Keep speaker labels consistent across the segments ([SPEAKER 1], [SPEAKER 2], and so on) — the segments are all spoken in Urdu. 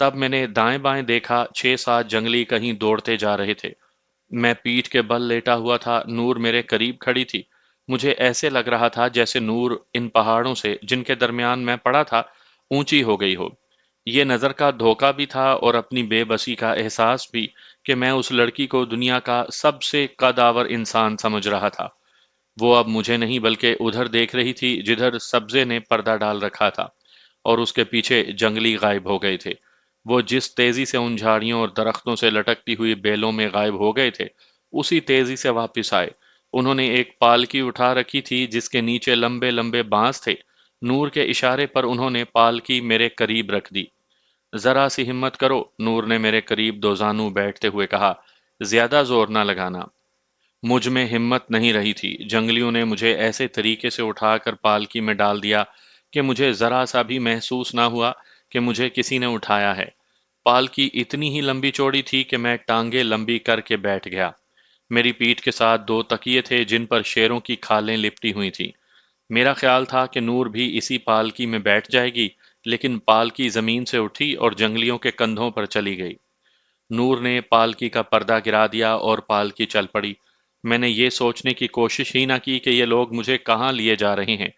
[SPEAKER 1] تب میں نے دائیں بائیں دیکھا 6-7 جنگلی کہیں دوڑتے جا رہے تھے۔ میں پیٹھ کے بل لیٹا ہوا تھا، نور میرے قریب کھڑی تھی۔ مجھے ایسے لگ رہا تھا جیسے نور ان پہاڑوں سے جن کے درمیان میں پڑا تھا اونچی ہو گئی ہو۔ یہ نظر کا دھوکہ بھی تھا اور اپنی بے بسی کا احساس بھی کہ میں اس لڑکی کو دنیا کا سب سے قدآور انسان سمجھ رہا تھا۔ وہ اب مجھے نہیں بلکہ ادھر دیکھ رہی تھی جدھر سبزے نے پردہ ڈال رکھا تھا، اور اس کے پیچھے جنگلی غائب ہو گئے تھے۔ وہ جس تیزی سے ان جھاڑیوں اور درختوں سے لٹکتی ہوئی بیلوں میں غائب ہو گئے تھے، اسی تیزی سے واپس آئے۔ انہوں نے ایک پالکی اٹھا رکھی تھی جس کے نیچے لمبے لمبے بانس تھے۔ نور کے اشارے پر انہوں نے پالکی میرے قریب رکھ دی۔ ذرا سی ہمت کرو، نور نے میرے قریب دو زانو بیٹھتے ہوئے کہا، زیادہ زور نہ لگانا۔ مجھ میں ہمت نہیں رہی تھی۔ جنگلیوں نے مجھے ایسے طریقے سے اٹھا کر پالکی میں ڈال دیا کہ مجھے ذرا سا بھی محسوس نہ ہوا کہ مجھے کسی نے اٹھایا ہے۔ پالکی اتنی ہی لمبی چوڑی تھی کہ میں ٹانگیں لمبی کر کے بیٹھ گیا۔ میری پیٹھ کے ساتھ دو تکیے تھے جن پر شیروں کی کھالیں لپٹی ہوئی تھیں۔ میرا خیال تھا کہ نور بھی اسی پالکی میں بیٹھ جائے گی، لیکن پالکی زمین سے اٹھی اور جنگلیوں کے کندھوں پر چلی گئی۔ نور نے پالکی کا پردہ گرا دیا اور پالکی چل پڑی۔ میں نے یہ سوچنے کی کوشش ہی نہ کی کہ یہ لوگ مجھے کہاں لیے جا رہے ہیں۔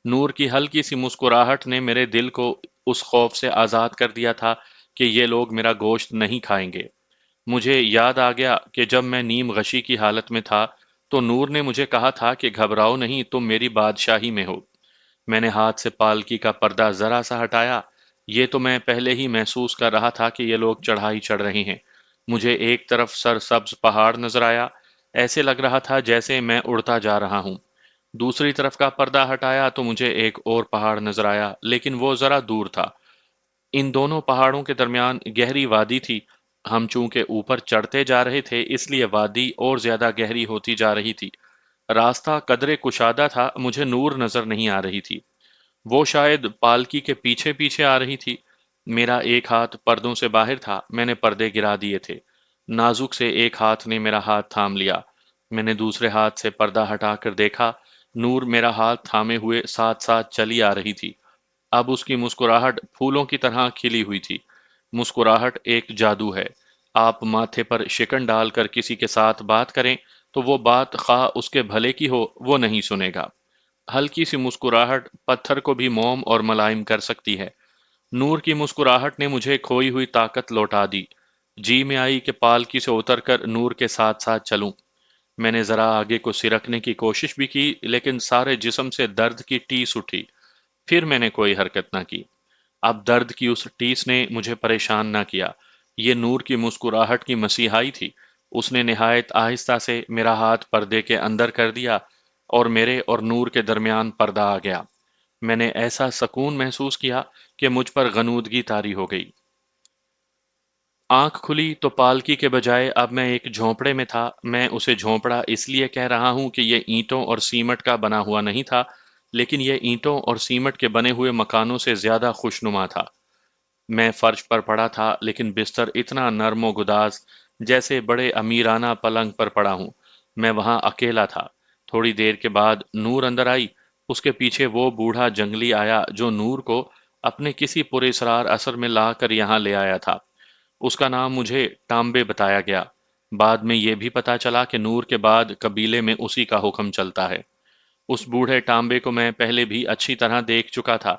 [SPEAKER 1] نور کی ہلکی سی مسکراہٹ نے میرے دل کو اس خوف سے آزاد کر دیا تھا کہ یہ لوگ میرا گوشت نہیں کھائیں گے۔ مجھے یاد آ گیا کہ جب میں نیم غشی کی حالت میں تھا تو نور نے مجھے کہا تھا کہ گھبراؤ نہیں، تم میری بادشاہی میں ہو۔ میں نے ہاتھ سے پالکی کا پردہ ذرا سا ہٹایا۔ یہ تو میں پہلے ہی محسوس کر رہا تھا کہ یہ لوگ چڑھائی چڑھ رہے ہیں۔ مجھے ایک طرف سرسبز پہاڑ نظر آیا، ایسے لگ رہا تھا جیسے میں اڑتا جا رہا ہوں۔ دوسری طرف کا پردہ ہٹایا تو مجھے ایک اور پہاڑ نظر آیا، لیکن وہ ذرا دور تھا۔ ان دونوں پہاڑوں کے درمیان گہری وادی تھی۔ ہم چونکہ اوپر چڑھتے جا رہے تھے اس لیے وادی اور زیادہ گہری ہوتی جا رہی تھی۔ راستہ قدرے کشادہ تھا، مجھے نور نظر نہیں آ رہی تھی۔ وہ شاید پالکی کے پیچھے پیچھے آ رہی تھی۔ میرا ایک ہاتھ پردوں سے باہر تھا، میں نے پردے گرا دیے تھے۔ نازک سے ایک ہاتھ نے میرا ہاتھ تھام لیا۔ میں نے دوسرے ہاتھ سے پردہ ہٹا کر دیکھا، نور میرا ہاتھ تھامے ہوئے ساتھ ساتھ چلی آ رہی تھی۔ اب اس کی مسکراہٹ پھولوں کی طرح کھلی ہوئی تھی۔ مسکراہٹ ایک جادو ہے۔ آپ ماتھے پر شکن ڈال کر کسی کے ساتھ بات کریں تو وہ بات خواہ اس کے بھلے کی ہو، وہ نہیں سنے گا۔ ہلکی سی مسکراہٹ پتھر کو بھی موم اور ملائم کر سکتی ہے۔ نور کی مسکراہٹ نے مجھے کھوئی ہوئی طاقت لوٹا دی۔ جی میں آئی کہ پالکی سے اتر کر نور کے ساتھ ساتھ چلوں۔ میں نے ذرا آگے کو سرکنے کی کوشش بھی کی، لیکن سارے جسم سے درد کی ٹیس اٹھی۔ پھر میں نے کوئی حرکت نہ کی۔ اب درد کی اس ٹیس نے مجھے پریشان نہ کیا۔ یہ نور کی مسکراہٹ کی مسیحائی تھی۔ اس نے نہایت آہستہ سے میرا ہاتھ پردے کے اندر کر دیا اور میرے اور نور کے درمیان پردہ آ گیا۔ میں نے ایسا سکون محسوس کیا کہ مجھ پر غنودگی طاری ہو گئی۔ آنکھ کھلی تو پالکی کے بجائے اب میں ایک جھونپڑے میں تھا۔ میں اسے جھونپڑا اس لیے کہہ رہا ہوں کہ یہ اینٹوں اور سیمٹ کا بنا ہوا نہیں تھا، لیکن یہ اینٹوں اور سیمٹ کے بنے ہوئے مکانوں سے زیادہ خوشنما تھا۔ میں فرش پر پڑا تھا، لیکن بستر اتنا نرم و گداز جیسے بڑے امیرانہ پلنگ پر پڑا ہوں۔ میں وہاں اکیلا تھا۔ تھوڑی دیر کے بعد نور اندر آئی۔ اس کے پیچھے وہ بوڑھا جنگلی آیا جو نور کو اپنے کسی پراسرار اثر میں لا کر یہاں لے آیا تھا۔ اس کا نام مجھے ٹامبے بتایا گیا۔ بعد میں یہ بھی پتا چلا کہ نور کے بعد قبیلے میں اسی کا حکم چلتا ہے۔ اس بوڑھے ٹامبے کو میں پہلے بھی اچھی طرح دیکھ چکا تھا۔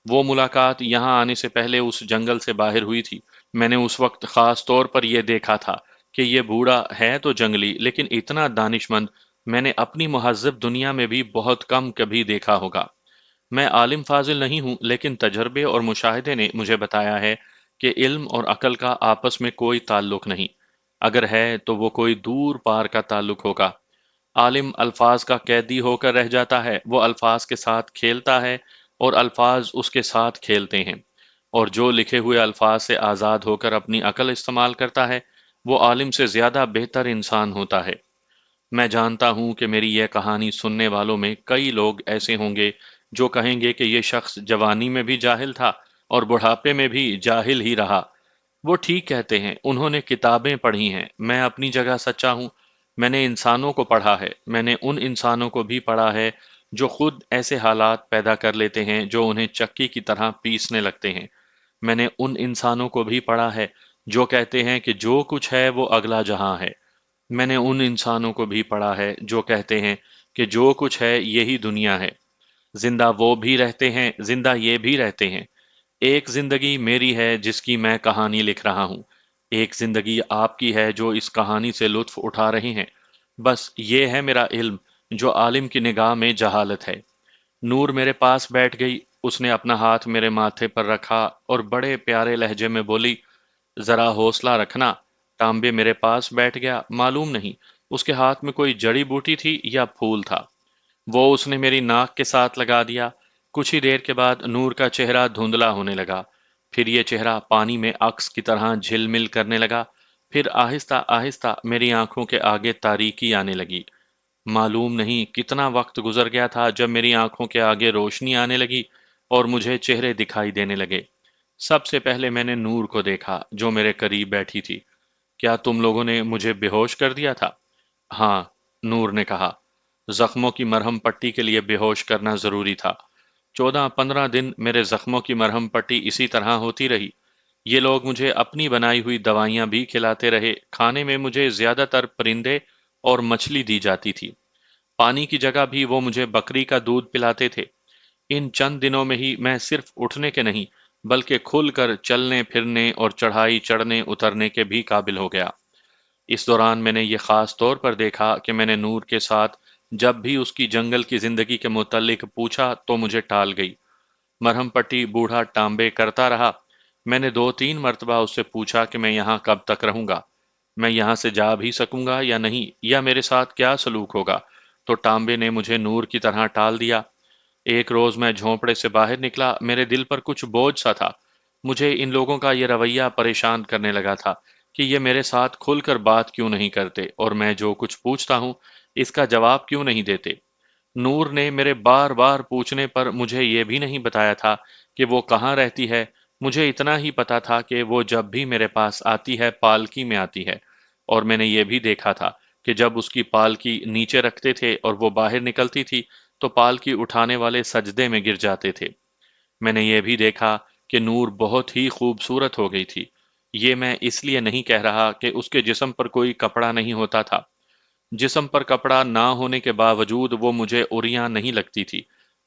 [SPEAKER 1] وہ ملاقات یہاں آنے سے پہلے اس جنگل سے باہر ہوئی تھی۔ میں نے اس وقت خاص طور پر یہ دیکھا تھا کہ یہ بوڑھا ہے تو جنگلی، لیکن اتنا دانش مند میں نے اپنی مہذب دنیا میں بھی بہت کم کبھی دیکھا ہوگا۔ میں عالم فاضل نہیں ہوں، لیکن تجربے اور مشاہدے نے مجھے بتایا ہے کہ علم اور عقل کا آپس میں کوئی تعلق نہیں۔ اگر ہے تو وہ کوئی دور پار کا تعلق ہوگا۔ عالم الفاظ کا قیدی ہو کر رہ جاتا ہے، وہ الفاظ کے ساتھ کھیلتا ہے اور الفاظ اس کے ساتھ کھیلتے ہیں، اور جو لکھے ہوئے الفاظ سے آزاد ہو کر اپنی عقل استعمال کرتا ہے وہ عالم سے زیادہ بہتر انسان ہوتا ہے۔ میں جانتا ہوں کہ میری یہ کہانی سننے والوں میں کئی لوگ ایسے ہوں گے جو کہیں گے کہ یہ شخص جوانی میں بھی جاہل تھا اور بڑھاپے میں بھی جاہل ہی رہا۔ وہ ٹھیک کہتے ہیں، انہوں نے کتابیں پڑھی ہیں۔ میں اپنی جگہ سچا ہوں۔ میں نے انسانوں کو پڑھا ہے، میں نے ان انسانوں کو بھی پڑھا ہے جو خود ایسے حالات پیدا کر لیتے ہیں جو انہیں چکی کی طرح پیسنے لگتے ہیں۔ میں نے ان انسانوں کو بھی پڑھا ہے جو کہتے ہیں کہ جو کچھ ہے وہ اگلا جہاں ہے۔ میں نے ان انسانوں کو بھی پڑھا ہے جو کہتے ہیں کہ جو کچھ ہے یہی دنیا ہے، زندہ وہ بھی رہتے ہیں، زندہ یہ بھی رہتے ہیں۔ ایک زندگی میری ہے جس کی میں کہانی لکھ رہا ہوں، ایک زندگی آپ کی ہے جو اس کہانی سے لطف اٹھا رہے ہیں۔ بس یہ ہے میرا علم جو عالم کی نگاہ میں جہالت ہے۔ نور میرے پاس بیٹھ گئی، اس نے اپنا ہاتھ میرے ماتھے پر رکھا اور بڑے پیارے لہجے میں بولی، ذرا حوصلہ رکھنا۔ تانبے میرے پاس بیٹھ گیا، معلوم نہیں اس کے ہاتھ میں کوئی جڑی بوٹی تھی یا پھول تھا، وہ اس نے میری ناک کے ساتھ لگا دیا۔ کچھ ہی دیر کے بعد نور کا چہرہ دھندلا ہونے لگا، پھر یہ چہرہ پانی میں عکس کی طرح جھل مل کرنے لگا، پھر آہستہ آہستہ میری آنکھوں کے آگے تاریکی آنے لگی۔ معلوم نہیں کتنا وقت گزر گیا تھا جب میری آنکھوں کے آگے روشنی آنے لگی اور مجھے چہرے دکھائی دینے لگے۔ سب سے پہلے میں نے نور کو دیکھا جو میرے قریب بیٹھی تھی۔ کیا تم لوگوں نے مجھے بے ہوش کر دیا تھا؟ ہاں، نور نے کہا، زخموں کی مرہم پٹی کے لیے بے ہوش کرنا ضروری تھا۔ 14-15 دن میرے زخموں کی مرہم پٹی اسی طرح ہوتی رہی۔ یہ لوگ مجھے اپنی بنائی ہوئی دوائیاں بھی کھلاتے رہے، کھانے میں مجھے زیادہ تر پرندے اور مچھلی دی جاتی تھی، پانی کی جگہ بھی وہ مجھے بکری کا دودھ پلاتے تھے۔ ان چند دنوں میں ہی میں صرف اٹھنے کے نہیں بلکہ کھل کر چلنے پھرنے اور چڑھائی چڑھنے اترنے کے بھی قابل ہو گیا۔ اس دوران میں نے یہ خاص طور پر دیکھا کہ میں نے نور کے ساتھ جب بھی اس کی جنگل کی زندگی کے متعلق پوچھا تو مجھے ٹال گئی۔ مرہم پٹی بوڑھا ٹانبے کرتا رہا۔ میں نے 2-3 مرتبہ اس سے پوچھا کہ میں یہاں کب تک رہوں گا، میں یہاں سے جا بھی سکوں گا یا نہیں، یا میرے ساتھ کیا سلوک ہوگا، تو ٹانبے نے مجھے نور کی طرح ٹال دیا۔ ایک روز میں جھونپڑے سے باہر نکلا، میرے دل پر کچھ بوجھ سا تھا۔ مجھے ان لوگوں کا یہ رویہ پریشان کرنے لگا تھا کہ یہ میرے ساتھ کھل کر بات کیوں نہیں کرتے اور میں جو کچھ پوچھتا ہوں اس کا جواب کیوں نہیں دیتے۔ نور نے میرے بار بار پوچھنے پر مجھے یہ بھی نہیں بتایا تھا کہ وہ کہاں رہتی ہے، مجھے اتنا ہی پتا تھا کہ وہ جب بھی میرے پاس آتی ہے پالکی میں آتی ہے، اور میں نے یہ بھی دیکھا تھا کہ جب اس کی پالکی نیچے رکھتے تھے اور وہ باہر نکلتی تھی تو پالکی اٹھانے والے سجدے میں گر جاتے تھے۔ میں نے یہ بھی دیکھا کہ نور بہت ہی خوبصورت ہو گئی تھی۔ یہ میں اس لیے نہیں کہہ رہا کہ اس کے جسم پر کوئی کپڑا نہیں ہوتا تھا۔ جسم پر کپڑا نہ ہونے کے باوجود وہ مجھے عریاں نہیں لگتی تھی۔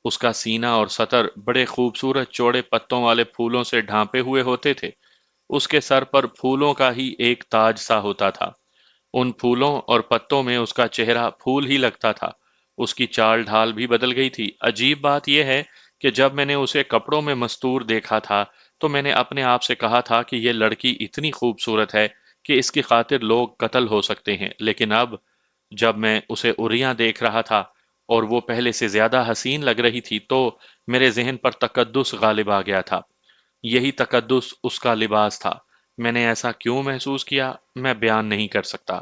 [SPEAKER 1] اس کا سینہ اور سطر بڑے خوبصورت چوڑے پتوں والے پھولوں سے ڈھانپے ہوئے ہوتے تھے۔ اس کے سر پر پھولوں کا ہی ایک تاج سا ہوتا تھا۔ ان پھولوں اور پتوں میں اس کا چہرہ پھول ہی لگتا تھا۔ اس کی چال ڈھال بھی بدل گئی تھی۔ عجیب بات یہ ہے کہ جب میں نے اسے کپڑوں میں مستور دیکھا تھا تو میں نے اپنے آپ سے کہا تھا کہ یہ لڑکی اتنی خوبصورت ہے کہ اس کی خاطر لوگ قتل ہو سکتے ہیں، لیکن اب جب میں اسے عریاں دیکھ رہا تھا اور وہ پہلے سے زیادہ حسین لگ رہی تھی تو میرے ذہن پر تقدس غالب آ گیا تھا۔ یہی تقدس اس کا لباس تھا۔ میں نے ایسا کیوں محسوس کیا، میں بیان نہیں کر سکتا۔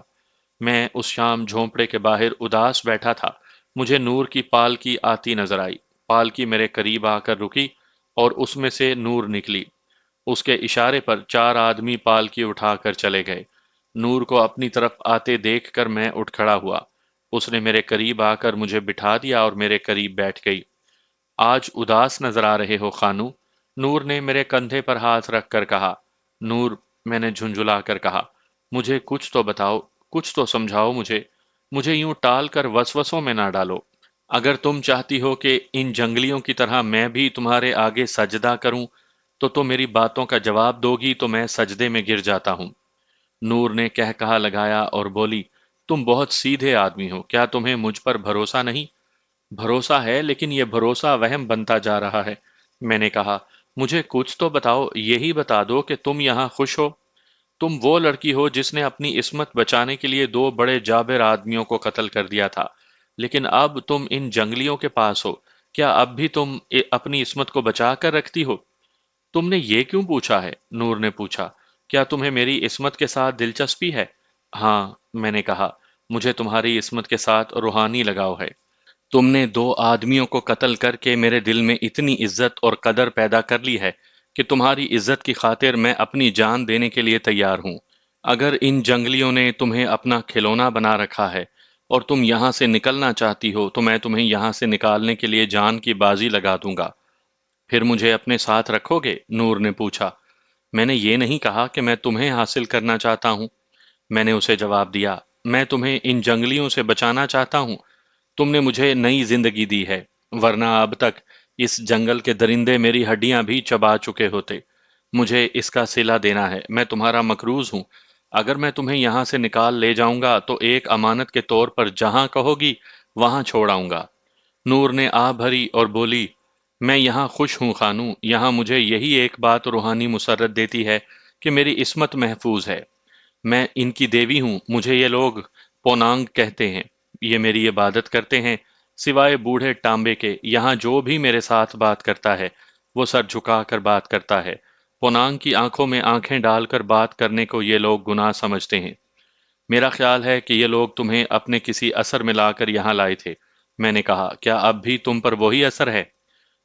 [SPEAKER 1] میں اس شام جھونپڑے کے باہر اداس بیٹھا تھا۔ مجھے نور کی پالکی آتی نظر آئی۔ پالکی میرے قریب آ کر رکی اور اس میں سے نور نکلی۔ اس کے اشارے پر 4 آدمی پالکی اٹھا کر چلے گئے۔ نور کو اپنی طرف آتے دیکھ کر میں اٹھ کھڑا ہوا۔ اس نے میرے قریب آ کر مجھے بٹھا دیا اور میرے قریب بیٹھ گئی۔ آج اداس نظر آ رہے ہو خانو، نور نے میرے کندھے پر ہاتھ رکھ کر کہا۔ نور، میں نے جھنجھلا کر کہا، مجھے کچھ تو بتاؤ، کچھ تو سمجھاؤ مجھے یوں ٹال کر وسوسوں میں نہ ڈالو۔ اگر تم چاہتی ہو کہ ان جنگلیوں کی طرح میں بھی تمہارے آگے سجدہ کروں تو میری باتوں کا جواب دو گی تو میں سجدے میں گر جاتا ہوں۔ نور نے کہہ کہا لگایا اور بولی، تم بہت سیدھے آدمی ہو، کیا تمہیں مجھ پر بھروسہ نہیں؟ بھروسہ ہے لیکن یہ بھروسہ وہم بنتا جا رہا ہے۔ میں نے کہا، مجھے کچھ تو بتاؤ، یہی بتا دو کہ تم یہاں خوش ہو۔ تم وہ لڑکی ہو جس نے اپنی عصمت بچانے کے لیے 2 بڑے جابر آدمیوں کو قتل کر دیا تھا، لیکن اب تم ان جنگلیوں کے پاس ہو۔ کیا اب بھی تم اپنی عصمت کو بچا کر رکھتی ہو؟ تم نے یہ کیوں پوچھا ہے؟ نور نے پوچھا، کیا تمہیں میری عصمت کے ساتھ دلچسپی ہے؟ ہاں، میں نے کہا، مجھے تمہاری عصمت کے ساتھ روحانی لگاؤ ہے۔ تم نے 2 آدمیوں کو قتل کر کے میرے دل میں اتنی عزت اور قدر پیدا کر لی ہے کہ تمہاری عزت کی خاطر میں اپنی جان دینے کے لیے تیار ہوں۔ اگر ان جنگلیوں نے تمہیں اپنا کھلونا بنا رکھا ہے اور تم یہاں سے نکلنا چاہتی ہو تو میں تمہیں یہاں سے نکالنے کے لیے جان کی بازی لگا دوں گا۔ پھر مجھے اپنے ساتھ رکھو گے؟ نور نے پوچھا۔ میں نے یہ نہیں کہا کہ میں تمہیں حاصل کرنا چاہتا ہوں، میں نے اسے جواب دیا۔ میں تمہیں ان جنگلیوں سے بچانا چاہتا ہوں۔ تم نے مجھے نئی زندگی دی ہے، ورنہ اب تک اس جنگل کے درندے میری ہڈیاں بھی چبا چکے ہوتے۔ مجھے اس کا صلہ دینا ہے، میں تمہارا مقروض ہوں۔ اگر میں تمہیں یہاں سے نکال لے جاؤں گا تو ایک امانت کے طور پر جہاں کہو گی وہاں چھوڑ آؤں گا۔ نور نے آہ بھری اور بولی، میں یہاں خوش ہوں خانو، یہاں مجھے یہی ایک بات روحانی مسرت دیتی ہے کہ میری عصمت محفوظ ہے۔ میں ان کی دیوی ہوں، مجھے یہ لوگ پونانگ کہتے ہیں۔ یہ میری عبادت کرتے ہیں، سوائے بوڑھے ٹامبے کے۔ یہاں جو بھی میرے ساتھ بات کرتا ہے وہ سر جھکا کر بات کرتا ہے۔ پونانگ کی آنکھوں میں آنکھیں ڈال کر بات کرنے کو یہ لوگ گناہ سمجھتے ہیں۔ میرا خیال ہے کہ یہ لوگ تمہیں اپنے کسی اثر میں لا کر یہاں لائے تھے۔ میں نے کہا، کیا اب بھی تم پر وہی اثر ہے؟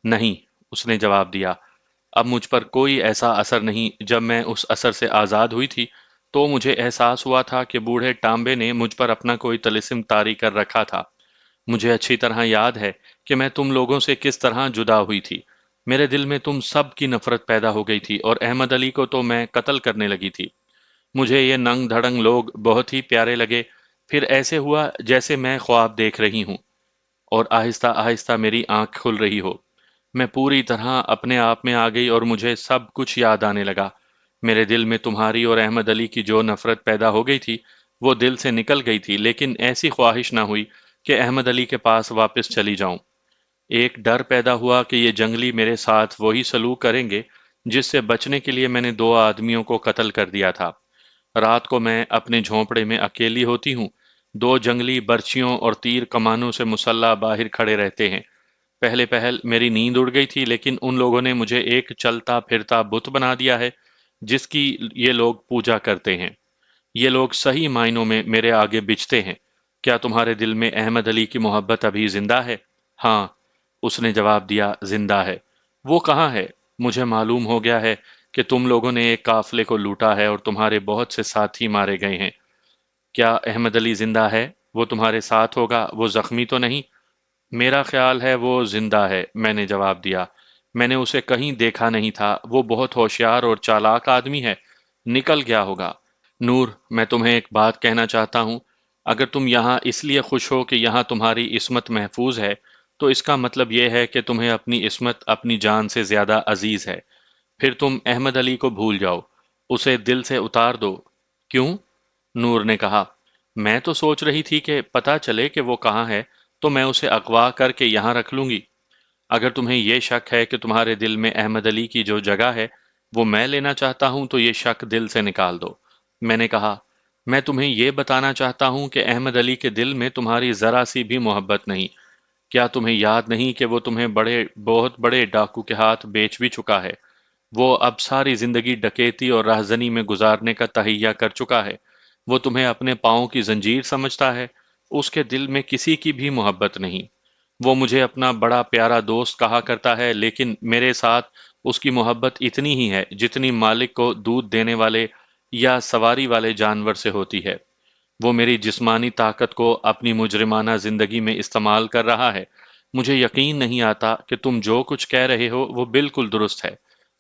[SPEAKER 1] نہیں، اس نے جواب دیا، اب مجھ پر کوئی ایسا اثر نہیں۔ جب میں اس اثر سے آزاد ہوئی تھی تو مجھے احساس ہوا تھا کہ بوڑھے ٹامبے نے مجھ پر اپنا کوئی طلسم طاری کر رکھا تھا۔ مجھے اچھی طرح یاد ہے کہ میں تم لوگوں سے کس طرح جدا ہوئی تھی۔ میرے دل میں تم سب کی نفرت پیدا ہو گئی تھی اور احمد علی کو تو میں قتل کرنے لگی تھی۔ مجھے یہ ننگ دھڑنگ لوگ بہت ہی پیارے لگے۔ پھر ایسے ہوا جیسے میں خواب دیکھ رہی ہوں اور آہستہ آہستہ میری آنکھ کھل رہی ہو۔ میں پوری طرح اپنے آپ میں آ گئی اور مجھے سب کچھ یاد آنے لگا۔ میرے دل میں تمہاری اور احمد علی کی جو نفرت پیدا ہو گئی تھی وہ دل سے نکل گئی تھی، لیکن ایسی خواہش نہ ہوئی کہ احمد علی کے پاس واپس چلی جاؤں۔ ایک ڈر پیدا ہوا کہ یہ جنگلی میرے ساتھ وہی سلوک کریں گے جس سے بچنے کے لیے میں نے دو آدمیوں کو قتل کر دیا تھا۔ رات کو میں اپنے جھونپڑے میں اکیلی ہوتی ہوں۔ دو جنگلی برچیوں اور تیر کمانوں سے مسلح باہر کھڑے رہتے ہیں۔ پہلے پہل میری نیند اڑ گئی تھی، لیکن ان لوگوں نے مجھے ایک چلتا پھرتا بت بنا دیا ہے جس کی یہ لوگ پوجا کرتے ہیں۔ یہ لوگ صحیح معنوں میں میرے آگے بچتے ہیں۔ کیا تمہارے دل میں احمد علی کی محبت ابھی زندہ ہے؟ ہاں، اس نے جواب دیا، زندہ ہے۔ وہ کہاں ہے؟ مجھے معلوم ہو گیا ہے کہ تم لوگوں نے ایک قافلے کو لوٹا ہے اور تمہارے بہت سے ساتھی مارے گئے ہیں۔ کیا احمد علی زندہ ہے؟ وہ تمہارے ساتھ ہوگا، وہ زخمی تو نہیں؟ میرا خیال ہے وہ زندہ ہے، میں نے جواب دیا۔ میں نے اسے کہیں دیکھا نہیں تھا، وہ بہت ہوشیار اور چالاک آدمی ہے، نکل گیا ہوگا۔ نور، میں تمہیں ایک بات کہنا چاہتا ہوں۔ اگر تم یہاں اس لیے خوش ہو کہ یہاں تمہاری عصمت محفوظ ہے تو اس کا مطلب یہ ہے کہ تمہیں اپنی عصمت اپنی جان سے زیادہ عزیز ہے۔ پھر تم احمد علی کو بھول جاؤ، اسے دل سے اتار دو۔ کیوں؟ نور نے کہا، میں تو سوچ رہی تھی کہ پتہ چلے کہ وہ کہاں ہے تو میں اسے اغوا کر کے یہاں رکھ لوں گی۔ اگر تمہیں یہ شک ہے کہ تمہارے دل میں احمد علی کی جو جگہ ہے وہ میں لینا چاہتا ہوں تو یہ شک دل سے نکال دو۔ میں نے کہا، میں تمہیں یہ بتانا چاہتا ہوں کہ احمد علی کے دل میں تمہاری ذرا سی بھی محبت نہیں۔ کیا تمہیں یاد نہیں کہ وہ تمہیں بہت بڑے ڈاکو کے ہاتھ بیچ بھی چکا ہے؟ وہ اب ساری زندگی ڈکیتی اور رہزنی میں گزارنے کا تہیہ کر چکا ہے۔ وہ تمہیں اپنے پاؤں کی زنجیر سمجھتا ہے، اس کے دل میں کسی کی بھی محبت نہیں۔ وہ مجھے اپنا بڑا پیارا دوست کہا کرتا ہے، لیکن میرے ساتھ اس کی محبت اتنی ہی ہے جتنی مالک کو دودھ دینے والے یا سواری والے جانور سے ہوتی ہے۔ وہ میری جسمانی طاقت کو اپنی مجرمانہ زندگی میں استعمال کر رہا ہے۔ مجھے یقین نہیں آتا کہ تم جو کچھ کہہ رہے ہو وہ بالکل درست ہے،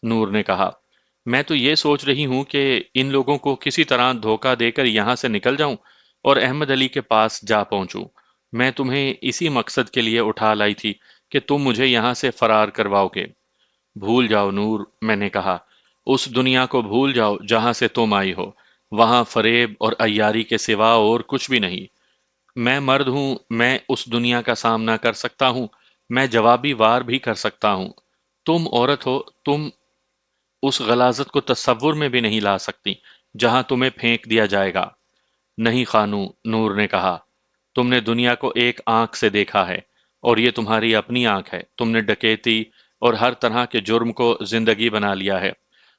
[SPEAKER 1] نور نے کہا۔ میں تو یہ سوچ رہی ہوں کہ ان لوگوں کو کسی طرح دھوکہ دے کر یہاں سے نکل جاؤں اور احمد علی کے پاس جا پہنچوں۔ میں تمہیں اسی مقصد کے لیے اٹھا لائی تھی کہ تم مجھے یہاں سے فرار کرواؤ گے۔ بھول جاؤ نور، میں نے کہا، اس دنیا کو بھول جاؤ جہاں سے تم آئی ہو۔ وہاں فریب اور عیاری کے سوا اور کچھ بھی نہیں۔ میں مرد ہوں، میں اس دنیا کا سامنا کر سکتا ہوں، میں جوابی وار بھی کر سکتا ہوں۔ تم عورت ہو، تم اس غلاظت کو تصور میں بھی نہیں لا سکتی جہاں تمہیں پھینک دیا جائے گا۔ نہیں خانو، نور نے کہا، تم نے دنیا کو ایک آنکھ سے دیکھا ہے اور یہ تمہاری اپنی آنکھ ہے۔ تم نے ڈکیتی اور ہر طرح کے جرم کو زندگی بنا لیا ہے۔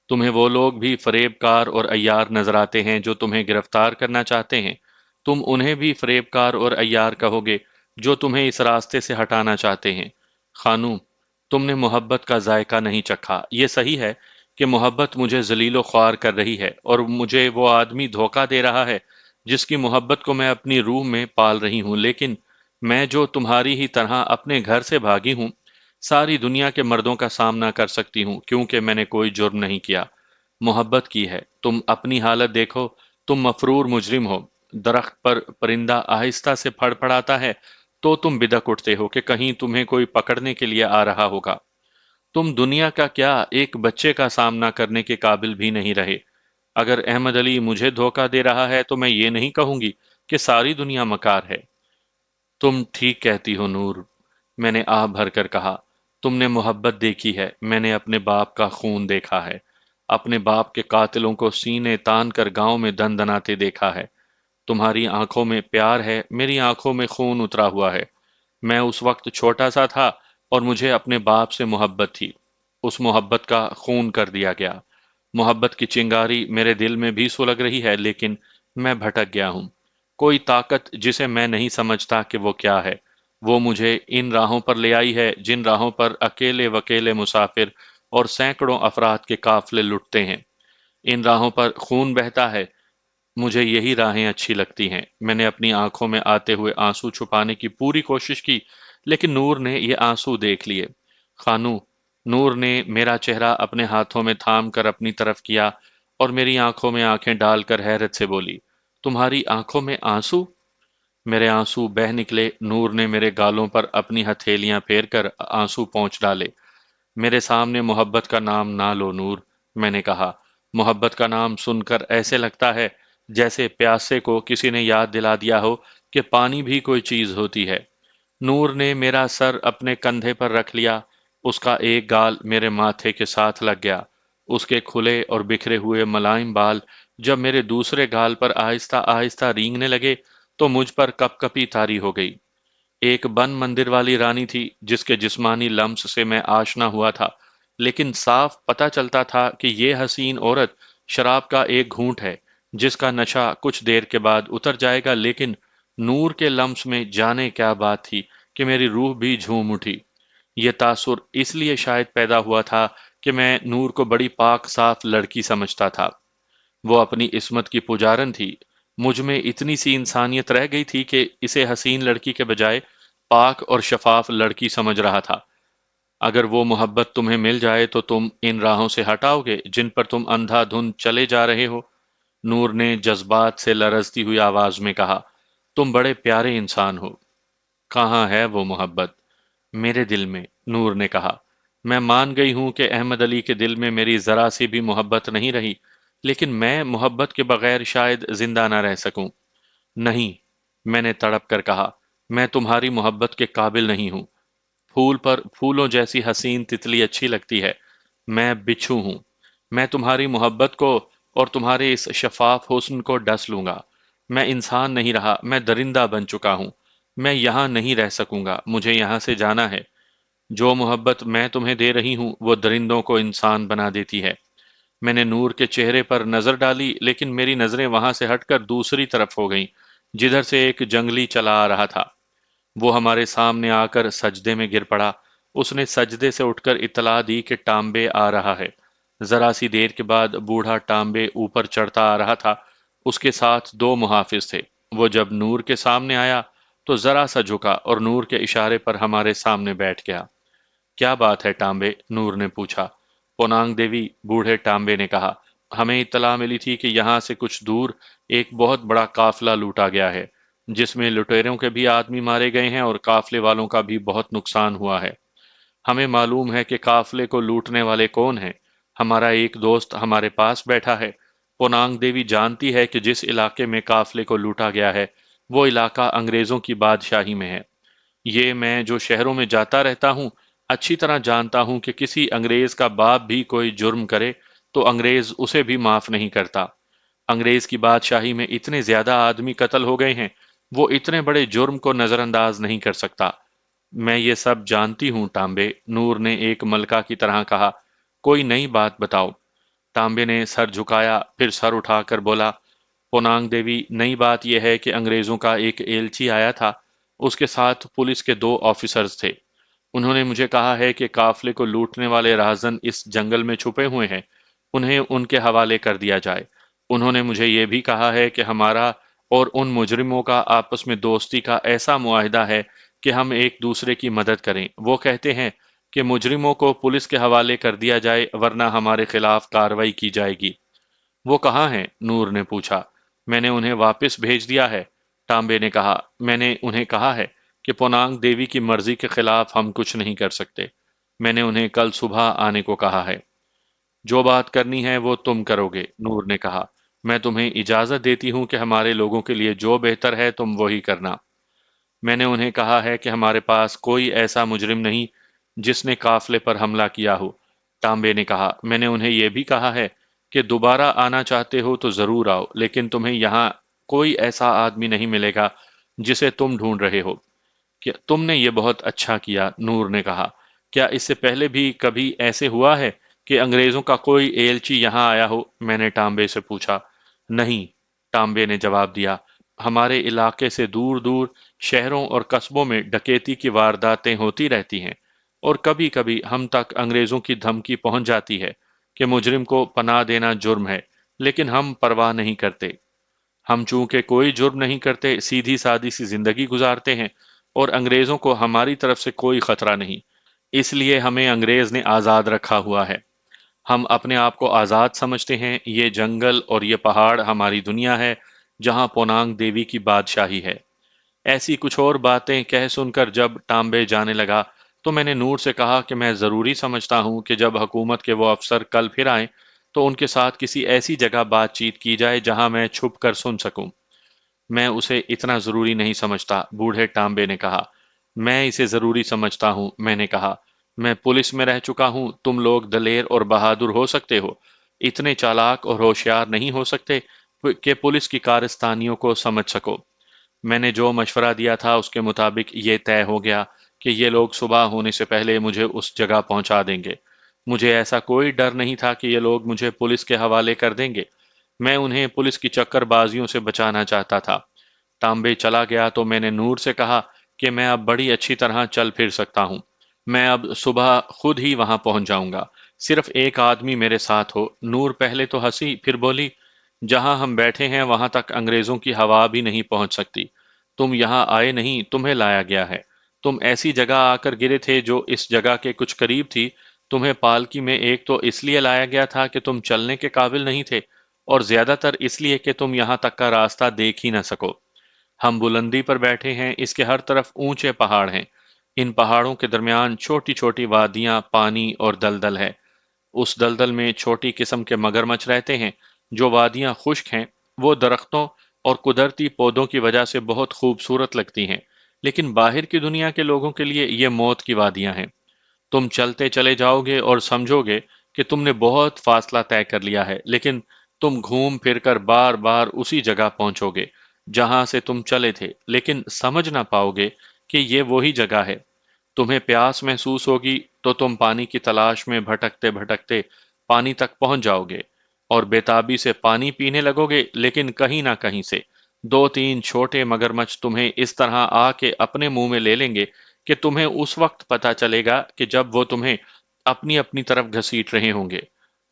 [SPEAKER 1] تمہیں وہ لوگ بھی فریب کار اور عیار نظر آتے ہیں جو تمہیں گرفتار کرنا چاہتے ہیں۔ تم انہیں بھی فریب کار اور عیار کہو گے جو تمہیں اس راستے سے ہٹانا چاہتے ہیں۔ خانو، تم نے محبت کا ذائقہ نہیں چکھا۔ یہ صحیح ہے کہ محبت مجھے ذلیل و خوار کر رہی ہے اور مجھے وہ آدمی دھوکہ دے رہا ہے جس کی محبت کو میں اپنی روح میں پال رہی ہوں، لیکن میں جو تمہاری ہی طرح اپنے گھر سے بھاگی ہوں، ساری دنیا کے مردوں کا سامنا کر سکتی ہوں کیونکہ میں نے کوئی جرم نہیں کیا۔ محبت کی ہے۔ تم اپنی حالت دیکھو، تم مفرور مجرم ہو۔ درخت پر پرندہ آہستہ سے پھڑ پڑاتا ہے تو تم بدک اٹھتے ہو کہ کہیں تمہیں کوئی پکڑنے کے لیے آ رہا ہوگا۔ تم دنیا کا کیا ایک بچے کا سامنا کرنے کے قابل بھی نہیں رہے۔ اگر احمد علی مجھے دھوکہ دے رہا ہے تو میں یہ نہیں کہوں گی کہ ساری دنیا مکار ہے۔ تم ٹھیک کہتی ہو نور، میں نے آہ بھر کر کہا۔ تم نے محبت دیکھی ہے، میں نے اپنے باپ کا خون دیکھا ہے، اپنے باپ کے قاتلوں کو سینے تان کر گاؤں میں دن دناتے دیکھا ہے۔ تمہاری آنکھوں میں پیار ہے، میری آنکھوں میں خون اترا ہوا ہے۔ میں اس وقت چھوٹا سا تھا اور مجھے اپنے باپ سے محبت تھی۔ اس محبت کا خون کر دیا گیا۔ محبت کی چنگاری میرے دل میں بھی سلگ رہی ہے لیکن میں بھٹک گیا ہوں۔ کوئی طاقت جسے میں نہیں سمجھتا کہ وہ کیا ہے، وہ مجھے ان راہوں پر لے آئی ہے جن راہوں پر اکیلے وکیلے مسافر اور سینکڑوں افراد کے قافلے لٹتے ہیں۔ ان راہوں پر خون بہتا ہے، مجھے یہی راہیں اچھی لگتی ہیں۔ میں نے اپنی آنکھوں میں آتے ہوئے آنسو چھپانے کی پوری کوشش کی لیکن نور نے یہ آنسو دیکھ لیے۔ خانو، نور نے میرا چہرہ اپنے ہاتھوں میں تھام کر اپنی طرف کیا اور میری آنکھوں میں آنکھیں ڈال کر حیرت سے بولی، تمہاری آنکھوں میں آنسو؟ میرے آنسو بہہ نکلے۔ نور نے میرے گالوں پر اپنی ہتھیلیاں پھیر کر آنسو پونچھ ڈالے۔ میرے سامنے محبت کا نام نہ لو نور، میں نے کہا۔ محبت کا نام سن کر ایسے لگتا ہے جیسے پیاسے کو کسی نے یاد دلا دیا ہو کہ پانی بھی کوئی چیز ہوتی ہے۔ نور نے میرا سر اپنے کندھے پر رکھ لیا۔ اس کا ایک گال میرے ماتھے کے ساتھ لگ گیا۔ اس کے کھلے اور بکھرے ہوئے ملائم بال جب میرے دوسرے گال پر آہستہ آہستہ رینگنے لگے تو مجھ پر کپ کپی طاری ہو گئی۔ ایک بن مندر والی رانی تھی جس کے جسمانی لمس سے میں آشنا ہوا تھا، لیکن صاف پتہ چلتا تھا کہ یہ حسین عورت شراب کا ایک گھونٹ ہے جس کا نشہ کچھ دیر کے بعد اتر جائے گا، لیکن نور کے لمس میں جانے کیا بات تھی کہ میری روح بھی جھوم اٹھی۔ یہ تاثر اس لیے شاید پیدا ہوا تھا کہ میں نور کو بڑی پاک صاف لڑکی سمجھتا تھا۔ وہ اپنی عصمت کی پجارن تھی۔ مجھ میں اتنی سی انسانیت رہ گئی تھی کہ اسے حسین لڑکی کے بجائے پاک اور شفاف لڑکی سمجھ رہا تھا۔ اگر وہ محبت تمہیں مل جائے تو تم ان راہوں سے ہٹاؤ گے جن پر تم اندھا دھند چلے جا رہے ہو؟ نور نے جذبات سے لرزتی ہوئی آواز میں کہا۔ تم بڑے پیارے انسان ہو۔ کہاں ہے وہ محبت؟ میرے دل میں، نور نے کہا۔ میں مان گئی ہوں کہ احمد علی کے دل میں میری ذرا سی بھی محبت نہیں رہی، لیکن میں محبت کے بغیر شاید زندہ نہ رہ سکوں۔ نہیں، میں نے تڑپ کر کہا، میں تمہاری محبت کے قابل نہیں ہوں۔ پھول پر پھولوں جیسی حسین تتلی اچھی لگتی ہے، میں بچھو ہوں۔ میں تمہاری محبت کو اور تمہارے اس شفاف حسن کو ڈس لوں گا۔ میں انسان نہیں رہا، میں درندہ بن چکا ہوں۔ میں یہاں نہیں رہ سکوں گا، مجھے یہاں سے جانا ہے۔ جو محبت میں تمہیں دے رہی ہوں وہ درندوں کو انسان بنا دیتی ہے۔ میں نے نور کے چہرے پر نظر ڈالی لیکن میری نظریں وہاں سے ہٹ کر دوسری طرف ہو گئیں جدھر سے ایک جنگلی چلا آ رہا تھا۔ وہ ہمارے سامنے آ کر سجدے میں گر پڑا۔ اس نے سجدے سے اٹھ کر اطلاع دی کہ ٹامبے آ رہا ہے۔ ذرا سی دیر کے بعد بوڑھا ٹامبے اوپر چڑھتا آ رہا تھا۔ اس کے ساتھ دو محافظ تھے۔ وہ جب نور کے سامنے آیا تو ذرا سا جھکا اور نور کے اشارے پر ہمارے سامنے بیٹھ گیا۔ کیا بات ہے ٹامبے؟ نور نے پوچھا۔ پونانگ دیوی، بوڑھے ٹامبے نے کہا، ہمیں اطلاع ملی تھی کہ یہاں سے کچھ دور ایک بہت بڑا قافلہ لوٹا گیا ہے جس میں لٹیروں کے بھی آدمی مارے گئے ہیں اور قافلے والوں کا بھی بہت نقصان ہوا ہے۔ ہمیں معلوم ہے کہ قافلے کو لوٹنے والے کون ہیں۔ ہمارا ایک دوست ہمارے پاس بیٹھا ہے۔ پونانگ دیوی جانتی ہے کہ جس علاقے میں قافلے کو لوٹا گیا ہے وہ علاقہ انگریزوں کی بادشاہی میں ہے۔ یہ میں جو شہروں میں جاتا رہتا ہوں اچھی طرح جانتا ہوں کہ کسی انگریز کا باپ بھی کوئی جرم کرے تو انگریز اسے بھی معاف نہیں کرتا۔ انگریز کی بادشاہی میں اتنے زیادہ آدمی قتل ہو گئے ہیں، وہ اتنے بڑے جرم کو نظر انداز نہیں کر سکتا۔ میں یہ سب جانتی ہوں ٹامبے، نور نے ایک ملکہ کی طرح کہا۔ کوئی نئی بات بتاؤ۔ تانبے نے سر جھکایا پھر سر اٹھا کر بولا، پونانگ دیوی، نئی بات یہ ہے کہ انگریزوں کا ایک ایلچی آیا تھا، اس کے ساتھ پولیس کے دو آفیسرز تھے۔ انہوں نے مجھے کہا ہے کہ قافلے کو لوٹنے والے راہزن اس جنگل میں چھپے ہوئے ہیں، انہیں ان کے حوالے کر دیا جائے۔ انہوں نے مجھے یہ بھی کہا ہے کہ ہمارا اور ان مجرموں کا آپس میں دوستی کا ایسا معاہدہ ہے کہ ہم ایک دوسرے کی مدد کریں۔ وہ کہتے ہیں کہ مجرموں کو پولیس کے حوالے کر دیا جائے ورنہ ہمارے خلاف کارروائی کی جائے گی۔ وہ کہاں ہیں؟ نور نے پوچھا۔ میں نے انہیں واپس بھیج دیا ہے، تانبے نے کہا۔ میں نے انہیں کہا ہے کہ پونانگ دیوی کی مرضی کے خلاف ہم کچھ نہیں کر سکتے۔ میں نے انہیں کل صبح آنے کو کہا ہے۔ جو بات کرنی ہے وہ تم کرو گے، نور نے کہا۔ میں تمہیں اجازت دیتی ہوں کہ ہمارے لوگوں کے لیے جو بہتر ہے تم وہی کرنا۔ میں نے انہیں کہا ہے کہ ہمارے پاس کوئی ایسا مجرم نہیں جس نے قافلے پر حملہ کیا ہو، تانبے نے کہا۔ میں نے انہیں یہ بھی کہا ہے کہ دوبارہ آنا چاہتے ہو تو ضرور آؤ، لیکن تمہیں یہاں کوئی ایسا آدمی نہیں ملے گا جسے تم ڈھونڈ رہے ہو۔ کہ تم نے یہ بہت اچھا کیا، نور نے کہا۔ کیا اس سے پہلے بھی کبھی ایسے ہوا ہے کہ انگریزوں کا کوئی ایلچی یہاں آیا ہو؟ میں نے تانبے سے پوچھا۔ نہیں، تانبے نے جواب دیا۔ ہمارے علاقے سے دور دور شہروں اور قصبوں میں ڈکیتی کی وارداتیں ہوتی رہتی ہیں، اور کبھی کبھی ہم تک انگریزوں کی دھمکی پہنچ جاتی ہے کہ مجرم کو پناہ دینا جرم ہے، لیکن ہم پرواہ نہیں کرتے۔ ہم چونکہ کوئی جرم نہیں کرتے، سیدھی سادی سی زندگی گزارتے ہیں، اور انگریزوں کو ہماری طرف سے کوئی خطرہ نہیں، اس لیے ہمیں انگریز نے آزاد رکھا ہوا ہے۔ ہم اپنے آپ کو آزاد سمجھتے ہیں۔ یہ جنگل اور یہ پہاڑ ہماری دنیا ہے جہاں پونانگ دیوی کی بادشاہی ہے۔ ایسی کچھ اور باتیں کہہ سن کر جب تانبے جانے لگا تو میں نے نور سے کہا کہ میں ضروری سمجھتا ہوں کہ جب حکومت کے وہ افسر کل پھر آئیں تو ان کے ساتھ کسی ایسی جگہ بات چیت کی جائے جہاں میں چھپ کر سن سکوں۔ میں اسے اتنا ضروری نہیں سمجھتا، بوڑھے تانبے نے کہا۔ میں اسے ضروری سمجھتا ہوں، میں نے کہا۔ میں پولیس میں رہ چکا ہوں، تم لوگ دلیر اور بہادر ہو سکتے ہو، اتنے چالاک اور ہوشیار نہیں ہو سکتے کہ پولیس کی کارستانیوں کو سمجھ سکو۔ میں نے جو مشورہ دیا تھا اس کے مطابق یہ طے ہو گیا کہ یہ لوگ صبح ہونے سے پہلے مجھے اس جگہ پہنچا دیں گے۔ مجھے ایسا کوئی ڈر نہیں تھا کہ یہ لوگ مجھے پولیس کے حوالے کر دیں گے۔ میں انہیں پولیس کی چکر بازیوں سے بچانا چاہتا تھا۔ تانبے چلا گیا تو میں نے نور سے کہا کہ میں اب بڑی اچھی طرح چل پھر سکتا ہوں۔ میں اب صبح خود ہی وہاں پہنچ جاؤں گا۔ صرف ایک آدمی میرے ساتھ ہو۔ نور پہلے تو ہنسی، پھر بولی، جہاں ہم بیٹھے ہیں وہاں تک انگریزوں کی ہوا بھی نہیں پہنچ سکتی۔ تم یہاں آئے نہیں، تمہیں لایا گیا ہے۔ تم ایسی جگہ آ کر گرے تھے جو اس جگہ کے کچھ قریب تھی۔ تمہیں پالکی میں ایک تو اس لیے لایا گیا تھا کہ تم چلنے کے قابل نہیں تھے، اور زیادہ تر اس لیے کہ تم یہاں تک کا راستہ دیکھ ہی نہ سکو۔ ہم بلندی پر بیٹھے ہیں، اس کے ہر طرف اونچے پہاڑ ہیں۔ ان پہاڑوں کے درمیان چھوٹی چھوٹی وادیاں، پانی اور دلدل ہے۔ اس دلدل میں چھوٹی قسم کے مگرمچھ رہتے ہیں۔ جو وادیاں خشک ہیں وہ درختوں اور قدرتی پودوں کی وجہ سے بہت خوبصورت لگتی ہیں، لیکن باہر کی دنیا کے لوگوں کے لیے یہ موت کی وادیاں ہیں۔ تم چلتے چلے جاؤ گے اور سمجھو گے کہ تم نے بہت فاصلہ طے کر لیا ہے، لیکن تم گھوم پھر کر بار بار اسی جگہ پہنچو گے جہاں سے تم چلے تھے، لیکن سمجھ نہ پاؤ گے کہ یہ وہی جگہ ہے۔ تمہیں پیاس محسوس ہوگی تو تم پانی کی تلاش میں بھٹکتے بھٹکتے پانی تک پہنچ جاؤ گے، اور بےتابی سے پانی پینے لگو گے، لیکن کہیں نہ کہیں سے دو تین چھوٹے مگرمچھ تمہیں اس طرح آ کے اپنے منہ میں لے لیں گے کہ تمہیں اس وقت پتا چلے گا کہ جب وہ تمہیں اپنی اپنی طرف گھسیٹ رہے ہوں گے۔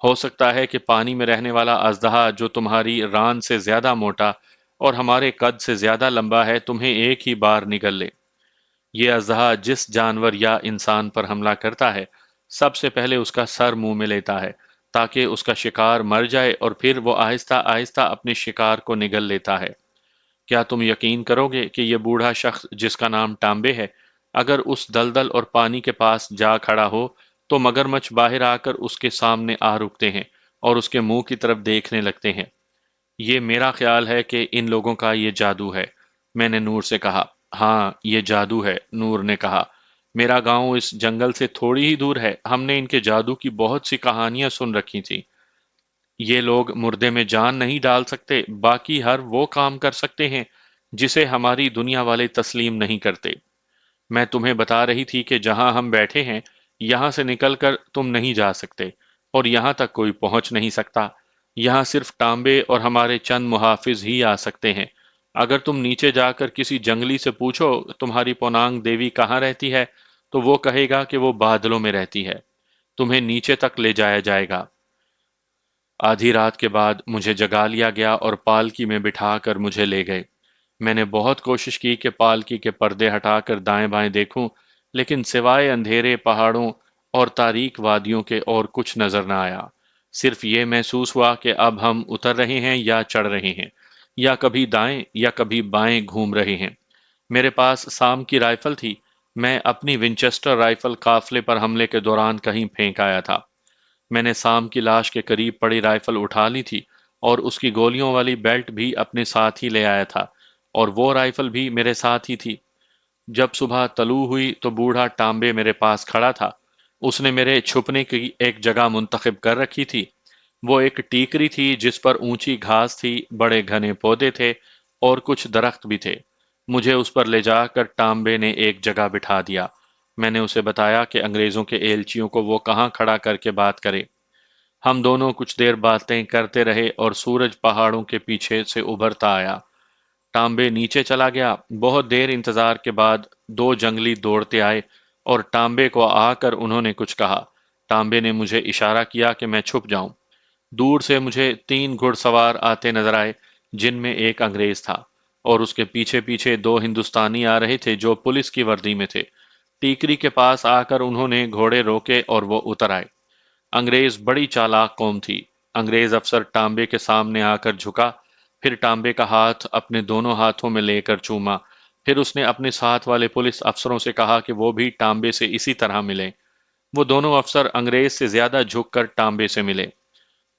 [SPEAKER 1] ہو سکتا ہے کہ پانی میں رہنے والا اژدہا جو تمہاری ران سے زیادہ موٹا اور ہمارے قد سے زیادہ لمبا ہے تمہیں ایک ہی بار نگل لے۔ یہ اژدہا جس جانور یا انسان پر حملہ کرتا ہے سب سے پہلے اس کا سر منہ میں لیتا ہے تاکہ اس کا شکار مر جائے، اور پھر وہ آہستہ آہستہ اپنے شکار کو نگل لیتا ہے۔ کیا تم یقین کرو گے کہ یہ بوڑھا شخص جس کا نام تانبے ہے، اگر اس دلدل اور پانی کے پاس جا کھڑا ہو تو مگرمچھ باہر آ کر اس کے سامنے آ رکتے ہیں اور اس کے منہ کی طرف دیکھنے لگتے ہیں۔ یہ میرا خیال ہے کہ ان لوگوں کا یہ جادو ہے، میں نے نور سے کہا۔ ہاں، یہ جادو ہے، نور نے کہا۔ میرا گاؤں اس جنگل سے تھوڑی ہی دور ہے، ہم نے ان کے جادو کی بہت سی کہانیاں سن رکھی تھیں۔ یہ لوگ مردے میں جان نہیں ڈال سکتے، باقی ہر وہ کام کر سکتے ہیں جسے ہماری دنیا والے تسلیم نہیں کرتے۔ میں تمہیں بتا رہی تھی کہ جہاں ہم بیٹھے ہیں یہاں سے نکل کر تم نہیں جا سکتے، اور یہاں تک کوئی پہنچ نہیں سکتا۔ یہاں صرف تانبے اور ہمارے چند محافظ ہی آ سکتے ہیں۔ اگر تم نیچے جا کر کسی جنگلی سے پوچھو تمہاری پونانگ دیوی کہاں رہتی ہے تو وہ کہے گا کہ وہ بادلوں میں رہتی ہے۔ تمہیں نیچے تک لے جایا جائے گا۔ آدھی رات کے بعد مجھے جگا لیا گیا اور پالکی میں بٹھا کر مجھے لے گئے۔ میں نے بہت کوشش کی کہ پالکی کے پردے ہٹا کر دائیں بائیں دیکھوں، لیکن سوائے اندھیرے پہاڑوں اور تاریک وادیوں کے اور کچھ نظر نہ آیا۔ صرف یہ محسوس ہوا کہ اب ہم اتر رہے ہیں یا چڑھ رہے ہیں، یا کبھی دائیں یا کبھی بائیں گھوم رہے ہیں۔ میرے پاس سام کی رائفل تھی۔ میں اپنی ونچسٹر رائفل قافلے پر حملے کے دوران کہیں پھینک آیا تھا۔ میں نے سام کی لاش کے قریب پڑی رائفل اٹھا لی تھی اور اس کی گولیوں والی بیلٹ بھی اپنے ساتھ ہی لے آیا تھا، اور وہ رائفل بھی میرے ساتھ ہی تھی۔ جب صبح طلوع ہوئی تو بوڑھا ٹامبے میرے پاس کھڑا تھا۔ اس نے میرے چھپنے کی ایک جگہ منتخب کر رکھی تھی۔ وہ ایک ٹیکری تھی جس پر اونچی گھاس تھی، بڑے گھنے پودے تھے اور کچھ درخت بھی تھے۔ مجھے اس پر لے جا کر ٹامبے نے ایک جگہ بٹھا دیا۔ میں نے اسے بتایا کہ انگریزوں کے ایلچیوں کو وہ کہاں کھڑا کر کے بات کرے۔ ہم دونوں کچھ دیر باتیں کرتے رہے اور سورج پہاڑوں کے پیچھے سے ابھرتا آیا۔ ٹامبے نیچے چلا گیا۔ بہت دیر انتظار کے بعد دو جنگلی دوڑتے آئے اور ٹامبے کو آ کر انہوں نے کچھ کہا۔ ٹامبے نے مجھے اشارہ کیا کہ میں چھپ جاؤں۔ دور سے مجھے 3 گھڑ سوار آتے نظر آئے، جن میں ایک انگریز تھا، اور اس کے پیچھے پیچھے 2 ہندوستانی آ رہے تھے جو پولیس کی وردی میں تھے۔ ٹیکری کے پاس آ کر انہوں نے گھوڑے روکے اور وہ اتر آئے۔ انگریز بڑی چالاک قوم تھی۔ انگریز افسر ٹامبے کے سامنے آ کر جھکا، پھر ٹامبے کا ہاتھ اپنے دونوں ہاتھوں میں لے کر چوما۔ پھر اس نے اپنے ساتھ والے پولیس افسروں سے کہا کہ وہ بھی ٹامبے سے اسی طرح ملیں۔ وہ دونوں افسر انگریز سے زیادہ جھک کر ٹامبے سے ملے۔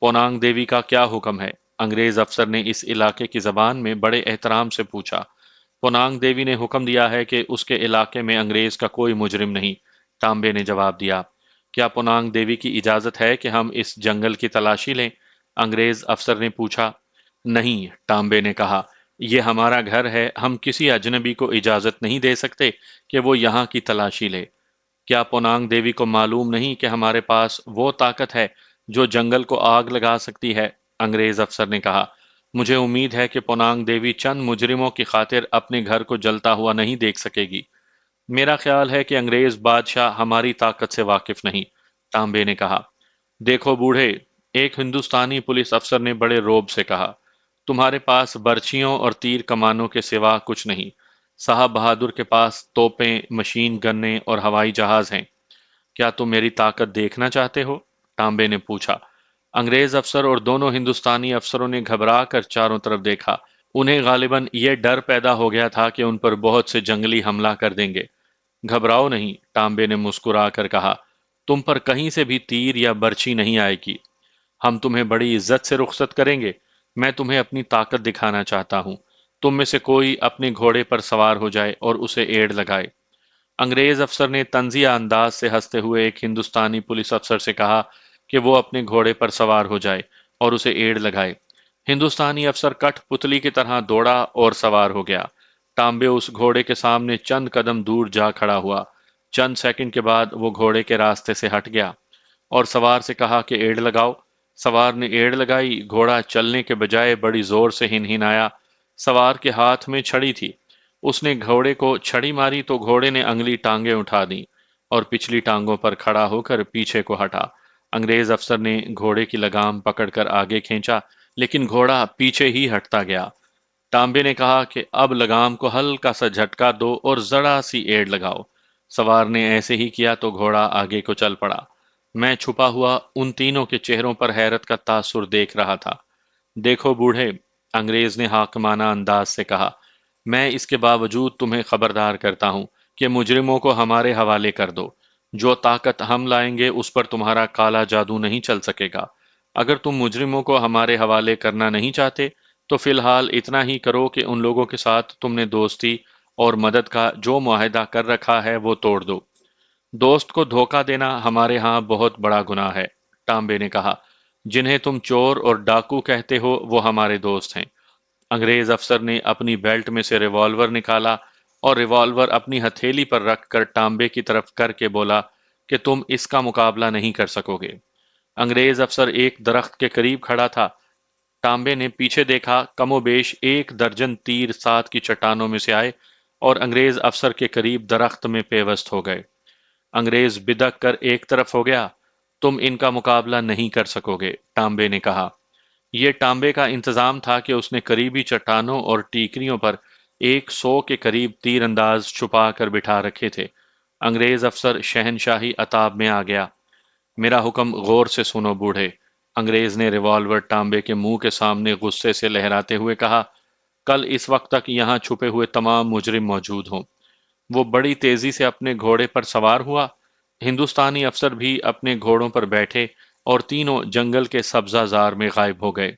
[SPEAKER 1] پونانگ دیوی کا کیا حکم ہے؟ انگریز افسر نے اس علاقے کی زبان میں بڑے احترام سے پوچھا۔ پونانگ دیوی نے حکم دیا ہے کہ اس کے علاقے میں انگریز کا کوئی مجرم نہیں، ٹامبے نے جواب دیا۔ کیا پونانگ دیوی کی اجازت ہے کہ ہم اس جنگل کی تلاشی لیں؟ انگریز افسر نے پوچھا۔ نہیں، ٹامبے نے کہا، یہ ہمارا گھر ہے، ہم کسی اجنبی کو اجازت نہیں دے سکتے کہ وہ یہاں کی تلاشی لے۔ کیا پونانگ دیوی کو معلوم نہیں کہ ہمارے پاس وہ طاقت ہے جو جنگل کو آگ لگا سکتی ہے؟ انگریز افسر نے کہا۔ مجھے امید ہے کہ پونانگ دیوی چند مجرموں کی خاطر اپنے گھر کو جلتا ہوا نہیں دیکھ سکے گی۔ میرا خیال ہے کہ انگریز بادشاہ ہماری طاقت سے واقف نہیں، ٹامبے نے کہا۔ دیکھو بوڑھے، ایک ہندوستانی پولیس افسر نے بڑے روب سے کہا، تمہارے پاس برچھیوں اور تیر کمانوں کے سوا کچھ نہیں۔ صاحب بہادر کے پاس توپیں، مشین گنیں اور ہوائی جہاز ہیں۔ کیا تم میری طاقت دیکھنا چاہتے ہو؟ ٹامبے نے پوچھا۔ انگریز افسر اور دونوں ہندوستانی افسروں نے گھبرا کر چاروں طرف دیکھا۔ انہیں غالباً یہ ڈر پیدا ہو گیا تھا کہ ان پر بہت سے جنگلی حملہ کر دیں گے۔ گھبراؤ نہیں، ٹامبے نے مسکرا کر کہا، تم پر کہیں سے بھی تیر یا برچھی نہیں آئے گی۔ ہم تمہیں بڑی عزت سے رخصت کریں گے۔ میں تمہیں اپنی طاقت دکھانا چاہتا ہوں۔ تم میں سے کوئی اپنے گھوڑے پر سوار ہو جائے اور اسے ایڑ لگائے۔ انگریز افسر نے طنزیہ انداز سے ہنستے ہوئے ایک ہندوستانی پولیس افسر سے کہا کہ وہ اپنے گھوڑے پر سوار ہو جائے اور اسے ایڑ لگائے۔ ہندوستانی افسر کٹھ پتلی کی طرح دوڑا اور سوار ہو گیا۔ ٹامبے اس گھوڑے کے سامنے چند قدم دور جا کھڑا ہوا۔ چند سیکنڈ کے بعد وہ گھوڑے کے راستے سے ہٹ گیا اور سوار سے کہا کہ ایڑ لگاؤ۔ سوار نے ایڑ لگائی۔ گھوڑا چلنے کے بجائے بڑی زور سے ہنہنایا۔ سوار کے ہاتھ میں چھڑی تھی۔ اس نے گھوڑے کو چھڑی ماری تو گھوڑے نے انگلی ٹانگیں اٹھا دیں اور پچھلی ٹانگوں پر کھڑا ہو کر پیچھے کو ہٹا۔ انگریز افسر نے گھوڑے کی لگام پکڑ کر آگے کھینچا، لیکن گھوڑا پیچھے ہی ہٹتا گیا۔ ٹامبے نے کہا کہ اب لگام کو ہلکا سا جھٹکا دو اور ذرا سی ایڑ لگاؤ۔ سوار نے ایسے ہی کیا تو گھوڑا آگے کو چل پڑا۔ میں چھپا ہوا ان تینوں کے چہروں پر حیرت کا تاثر دیکھ رہا تھا۔ دیکھو بوڑھے، انگریز نے حاکمانہ انداز سے کہا، میں اس کے باوجود تمہیں خبردار کرتا ہوں کہ مجرموں کو ہمارے حوالے کر دو۔ جو طاقت ہم لائیں گے اس پر تمہارا کالا جادو نہیں چل سکے گا۔ اگر تم مجرموں کو ہمارے حوالے کرنا نہیں چاہتے تو فی الحال اتنا ہی کرو کہ ان لوگوں کے ساتھ تم نے دوستی اور مدد کا جو معاہدہ کر رکھا ہے وہ توڑ دو۔ دوست کو دھوکہ دینا ہمارے ہاں بہت بڑا گناہ ہے، ٹامبے نے کہا۔ جنہیں تم چور اور ڈاکو کہتے ہو وہ ہمارے دوست ہیں۔ انگریز افسر نے اپنی بیلٹ میں سے ریوالور نکالا اور ریوالور اپنی ہتھیلی پر رکھ کر ٹامبے کی طرف کر کے بولا کہ تم اس کا مقابلہ نہیں کر سکو گے۔ انگریز افسر ایک درخت کے قریب کھڑا تھا۔ ٹامبے نے پیچھے دیکھا، کم و بیش 1 درجن تیر ساتھ کی چٹانوں میں سے آئے اور انگریز افسر کے قریب درخت میں پیوست ہو گئے۔ انگریز بدک کر ایک طرف ہو گیا۔ تم ان کا مقابلہ نہیں کر سکو گے، ٹامبے نے کہا۔ یہ ٹامبے کا انتظام تھا کہ اس نے قریبی چٹانوں اور ٹیکریوں پر 100 کے قریب تیر انداز چھپا کر بٹھا رکھے تھے۔ انگریز افسر شہنشاہی عتاب میں آ گیا۔ میرا حکم غور سے سنو بوڑھے، انگریز نے ریوالور تانبے کے منہ کے سامنے غصے سے لہراتے ہوئے کہا، کل اس وقت تک یہاں چھپے ہوئے تمام مجرم موجود ہوں۔ وہ بڑی تیزی سے اپنے گھوڑے پر سوار ہوا، ہندوستانی افسر بھی اپنے گھوڑوں پر بیٹھے اور تینوں جنگل کے سبزہ زار میں غائب ہو گئے۔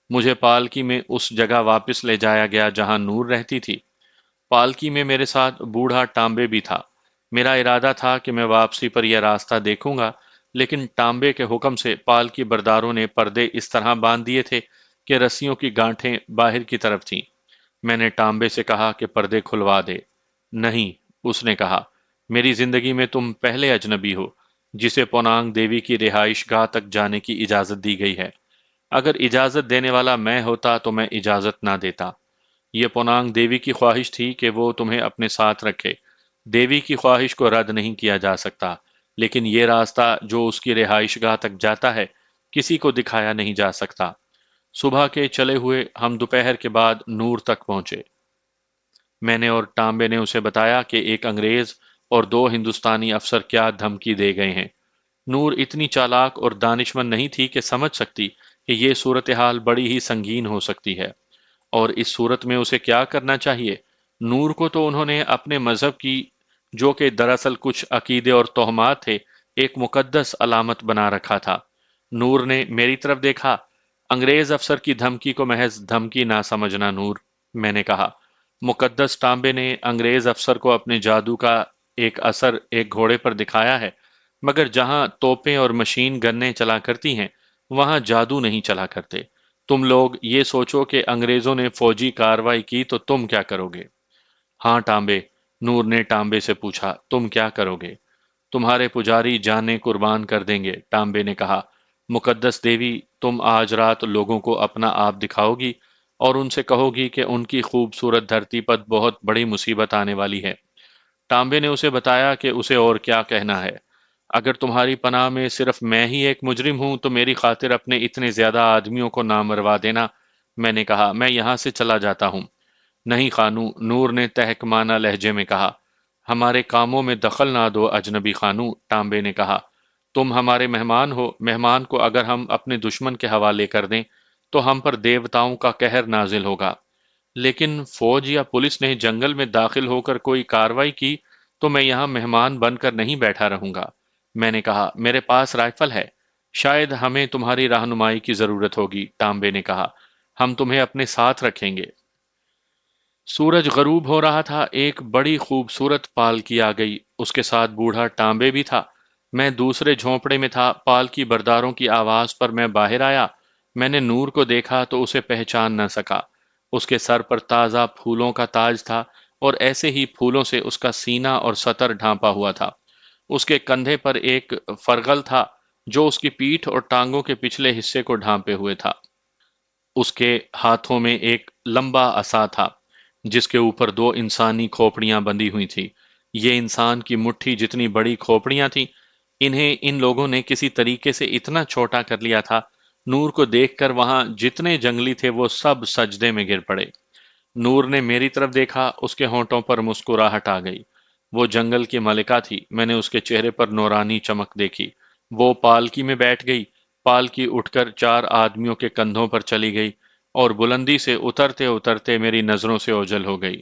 [SPEAKER 1] مجھے پالکی میں اس جگہ واپس لے جایا گیا جہاں نور رہتی تھی۔ پالکی میں میرے ساتھ بوڑھا ٹامبے بھی تھا۔ میرا ارادہ تھا کہ میں واپسی پر یہ راستہ دیکھوں گا، لیکن ٹامبے کے حکم سے پالکی برداروں نے پردے اس طرح باندھ دیے تھے کہ رسیوں کی گانٹھیں باہر کی طرف تھیں۔ میں نے ٹامبے سے کہا کہ پردے کھلوا دے۔ نہیں، اس نے کہا، میری زندگی میں تم پہلے اجنبی ہو جسے پونانگ دیوی کی رہائش گاہ تک جانے کی اجازت دی گئی ہے۔ اگر اجازت دینے والا میں ہوتا تو میں اجازت نہ دیتا۔ یہ پونانگ دیوی کی خواہش تھی کہ وہ تمہیں اپنے ساتھ رکھے۔ دیوی کی خواہش کو رد نہیں کیا جا سکتا، لیکن یہ راستہ جو اس کی رہائش گاہ تک جاتا ہے کسی کو دکھایا نہیں جا سکتا۔ صبح کے چلے ہوئے ہم دوپہر کے بعد نور تک پہنچے۔ میں نے اور ٹامبے نے اسے بتایا کہ ایک انگریز اور دو ہندوستانی افسر کیا دھمکی دے گئے ہیں۔ نور اتنی چالاک اور دانشمند نہیں تھی کہ سمجھ سکتی کہ یہ صورتحال بڑی ہی سنگین ہو سکتی ہے، اور اس صورت میں اسے کیا کرنا چاہیے۔ نور کو تو انہوں نے اپنے مذہب کی، جو کہ دراصل کچھ عقیدے اور توہمات تھے، ایک مقدس علامت بنا رکھا تھا۔ نور نے میری طرف دیکھا۔ انگریز افسر کی دھمکی کو محض دھمکی نہ سمجھنا نور، میں نے کہا۔ مقدس تانبے نے انگریز افسر کو اپنے جادو کا ایک اثر ایک گھوڑے پر دکھایا ہے، مگر جہاں توپیں اور مشین گنیں چلا کرتی ہیں وہاں جادو نہیں چلا کرتے۔ تم لوگ یہ سوچو کہ انگریزوں نے فوجی کارروائی کی تو تم کیا کرو گے؟ ہاں ٹامبے، نور نے ٹامبے سے پوچھا، تم کیا کرو گے؟ تمہارے پجاری جانیں قربان کر دیں گے، ٹامبے نے کہا۔ مقدس دیوی، تم آج رات لوگوں کو اپنا آپ دکھاؤ گی اور ان سے کہو گی کہ ان کی خوبصورت دھرتی پر بہت بڑی مصیبت آنے والی ہے۔ ٹامبے نے اسے بتایا کہ اسے اور کیا کہنا ہے۔ اگر تمہاری پناہ میں صرف میں ہی ایک مجرم ہوں تو میری خاطر اپنے اتنے زیادہ آدمیوں کو نہ مروا دینا۔ میں نے کہا، میں یہاں سے چلا جاتا ہوں۔ نہیں خانو، نور نے تہکمانہ لہجے میں کہا۔ ہمارے کاموں میں دخل نہ دو اجنبی خانو، ٹامبے نے کہا۔ تم ہمارے مہمان ہو، مہمان کو اگر ہم اپنے دشمن کے حوالے کر دیں تو ہم پر دیوتاؤں کا قہر نازل ہوگا۔ لیکن فوج یا پولیس نے جنگل میں داخل ہو کر کوئی کارروائی کی تو میں یہاں مہمان بن کر نہیں بیٹھا رہوں گا۔ میں نے کہا، میرے پاس رائفل ہے، شاید ہمیں تمہاری رہنمائی کی ضرورت ہوگی، ٹامبے نے کہا۔ ہم تمہیں اپنے ساتھ رکھیں گے۔ سورج غروب ہو رہا تھا، ایک بڑی خوبصورت پالکی آ گئی، اس کے ساتھ بوڑھا ٹامبے بھی تھا۔ میں دوسرے جھونپڑے میں تھا، پالکی برداروں کی آواز پر میں باہر آیا۔ میں نے نور کو دیکھا تو اسے پہچان نہ سکا۔ اس کے سر پر تازہ پھولوں کا تاج تھا اور ایسے ہی پھولوں سے اس کا سینہ اور سطر ڈھانپا ہوا تھا۔ اس کے کندھے پر ایک فرغل تھا جو اس کی پیٹھ اور ٹانگوں کے پچھلے حصے کو ڈھانپے ہوئے تھا۔ اس کے ہاتھوں میں ایک لمبا عصا تھا جس کے اوپر دو انسانی کھوپڑیاں بندھی ہوئی تھی۔ یہ انسان کی مٹھی جتنی بڑی کھوپڑیاں تھیں، انہیں ان لوگوں نے کسی طریقے سے اتنا چھوٹا کر لیا تھا۔ نور کو دیکھ کر وہاں جتنے جنگلی تھے وہ سب سجدے میں گر پڑے۔ نور نے میری طرف دیکھا، اس کے ہونٹوں پر مسکراہٹ آ گئی۔ وہ جنگل کی ملکہ تھی، میں نے اس کے چہرے پر نورانی چمک دیکھی۔ وہ پالکی میں بیٹھ گئی، پالکی اٹھ کر چار آدمیوں کے کندھوں پر چلی گئی اور بلندی سے اترتے اترتے میری نظروں سے اوجھل ہو گئی۔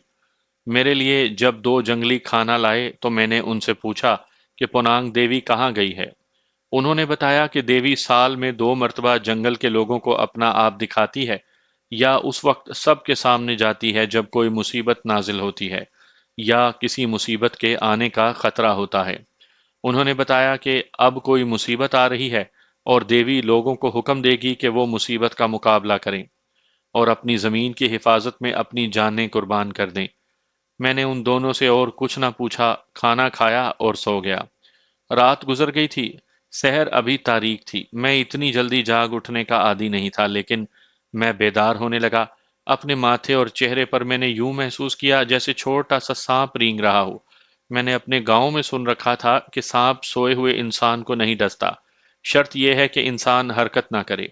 [SPEAKER 1] میرے لیے جب دو جنگلی کھانا لائے تو میں نے ان سے پوچھا کہ پونانگ دیوی کہاں گئی ہے۔ انہوں نے بتایا کہ دیوی سال میں 2 مرتبہ جنگل کے لوگوں کو اپنا آپ دکھاتی ہے، یا اس وقت سب کے سامنے جاتی ہے جب کوئی مصیبت نازل ہوتی ہے یا کسی مصیبت کے آنے کا خطرہ ہوتا ہے۔ انہوں نے بتایا کہ اب کوئی مصیبت آ رہی ہے اور دیوی لوگوں کو حکم دے گی کہ وہ مصیبت کا مقابلہ کریں اور اپنی زمین کی حفاظت میں اپنی جانیں قربان کر دیں۔ میں نے ان دونوں سے اور کچھ نہ پوچھا، کھانا کھایا اور سو گیا۔ رات گزر گئی تھی، سحر ابھی تاریک تھی۔ میں اتنی جلدی جاگ اٹھنے کا عادی نہیں تھا، لیکن میں بیدار ہونے لگا۔ اپنے ماتھے اور چہرے پر میں نے یوں محسوس کیا جیسے چھوٹا سا سانپ رینگ رہا ہو۔ میں نے اپنے گاؤں میں سن رکھا تھا کہ سانپ سوئے ہوئے انسان کو نہیں ڈستا، شرط یہ ہے کہ انسان حرکت نہ کرے۔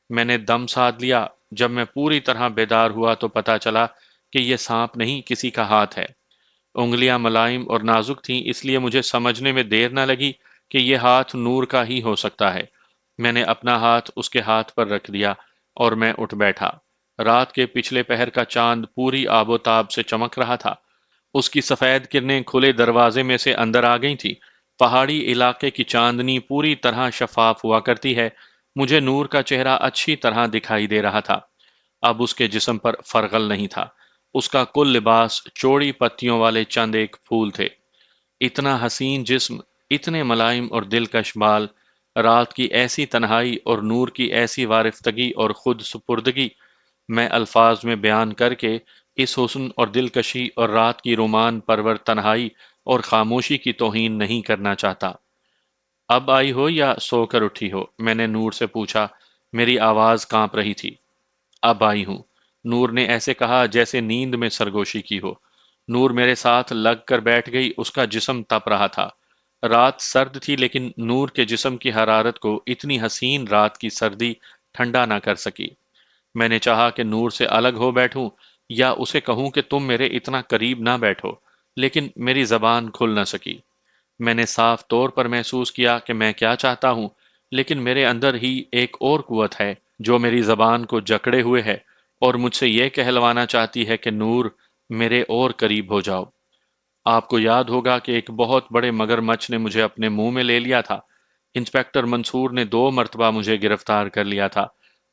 [SPEAKER 1] میں نے دم سادھ لیا۔ جب میں پوری طرح بیدار ہوا تو پتا چلا کہ یہ سانپ نہیں، کسی کا ہاتھ ہے۔ انگلیاں ملائم اور نازک تھیں، اس لیے مجھے سمجھنے میں دیر نہ لگی کہ یہ ہاتھ نور کا ہی ہو سکتا ہے۔ میں نے اپنا ہاتھ اس کے ہاتھ پر رکھ دیا اور میں اٹھ بیٹھا۔ رات کے پچھلے پہر کا چاند پوری آب و تاب سے چمک رہا تھا۔ اس کی سفید کرنیں کھلے دروازے میں سے اندر آ گئی تھیں۔ پہاڑی علاقے کی چاندنی پوری طرح شفاف ہوا کرتی ہے۔ مجھے نور کا چہرہ اچھی طرح دکھائی دے رہا تھا۔ اب اس کے جسم پر فرغل نہیں تھا۔ اس کا کل لباس چوڑی پتیوں والے چند ایک پھول تھے۔ اتنا حسین جسم، اتنے ملائم اور دلکش بال، رات کی ایسی تنہائی اور نور کی ایسی وارفتگی اور خود سپردگی، میں الفاظ میں بیان کر کے اس حسن اور دلکشی اور رات کی رومان پرور تنہائی اور خاموشی کی توہین نہیں کرنا چاہتا۔ اب آئی ہو یا سو کر اٹھی ہو؟ میں نے نور سے پوچھا۔ میری آواز کانپ رہی تھی۔ اب آئی ہوں، نور نے ایسے کہا جیسے نیند میں سرگوشی کی ہو۔ نور میرے ساتھ لگ کر بیٹھ گئی، اس کا جسم تپ رہا تھا۔ رات سرد تھی لیکن نور کے جسم کی حرارت کو اتنی حسین رات کی سردی ٹھنڈا نہ کر سکی۔ میں نے چاہا کہ نور سے الگ ہو بیٹھوں یا اسے کہوں کہ تم میرے اتنا قریب نہ بیٹھو، لیکن میری زبان کھل نہ سکی۔ میں نے صاف طور پر محسوس کیا کہ میں کیا چاہتا ہوں، لیکن میرے اندر ہی ایک اور قوت ہے جو میری زبان کو جکڑے ہوئے ہے اور مجھ سے یہ کہلوانا چاہتی ہے کہ نور، میرے اور قریب ہو جاؤ۔ آپ کو یاد ہوگا کہ ایک بہت بڑے مگر مچھ نے مجھے اپنے منہ میں لے لیا تھا۔ انسپیکٹر منصور نے 2 مرتبہ مجھے گرفتار کر لیا تھا۔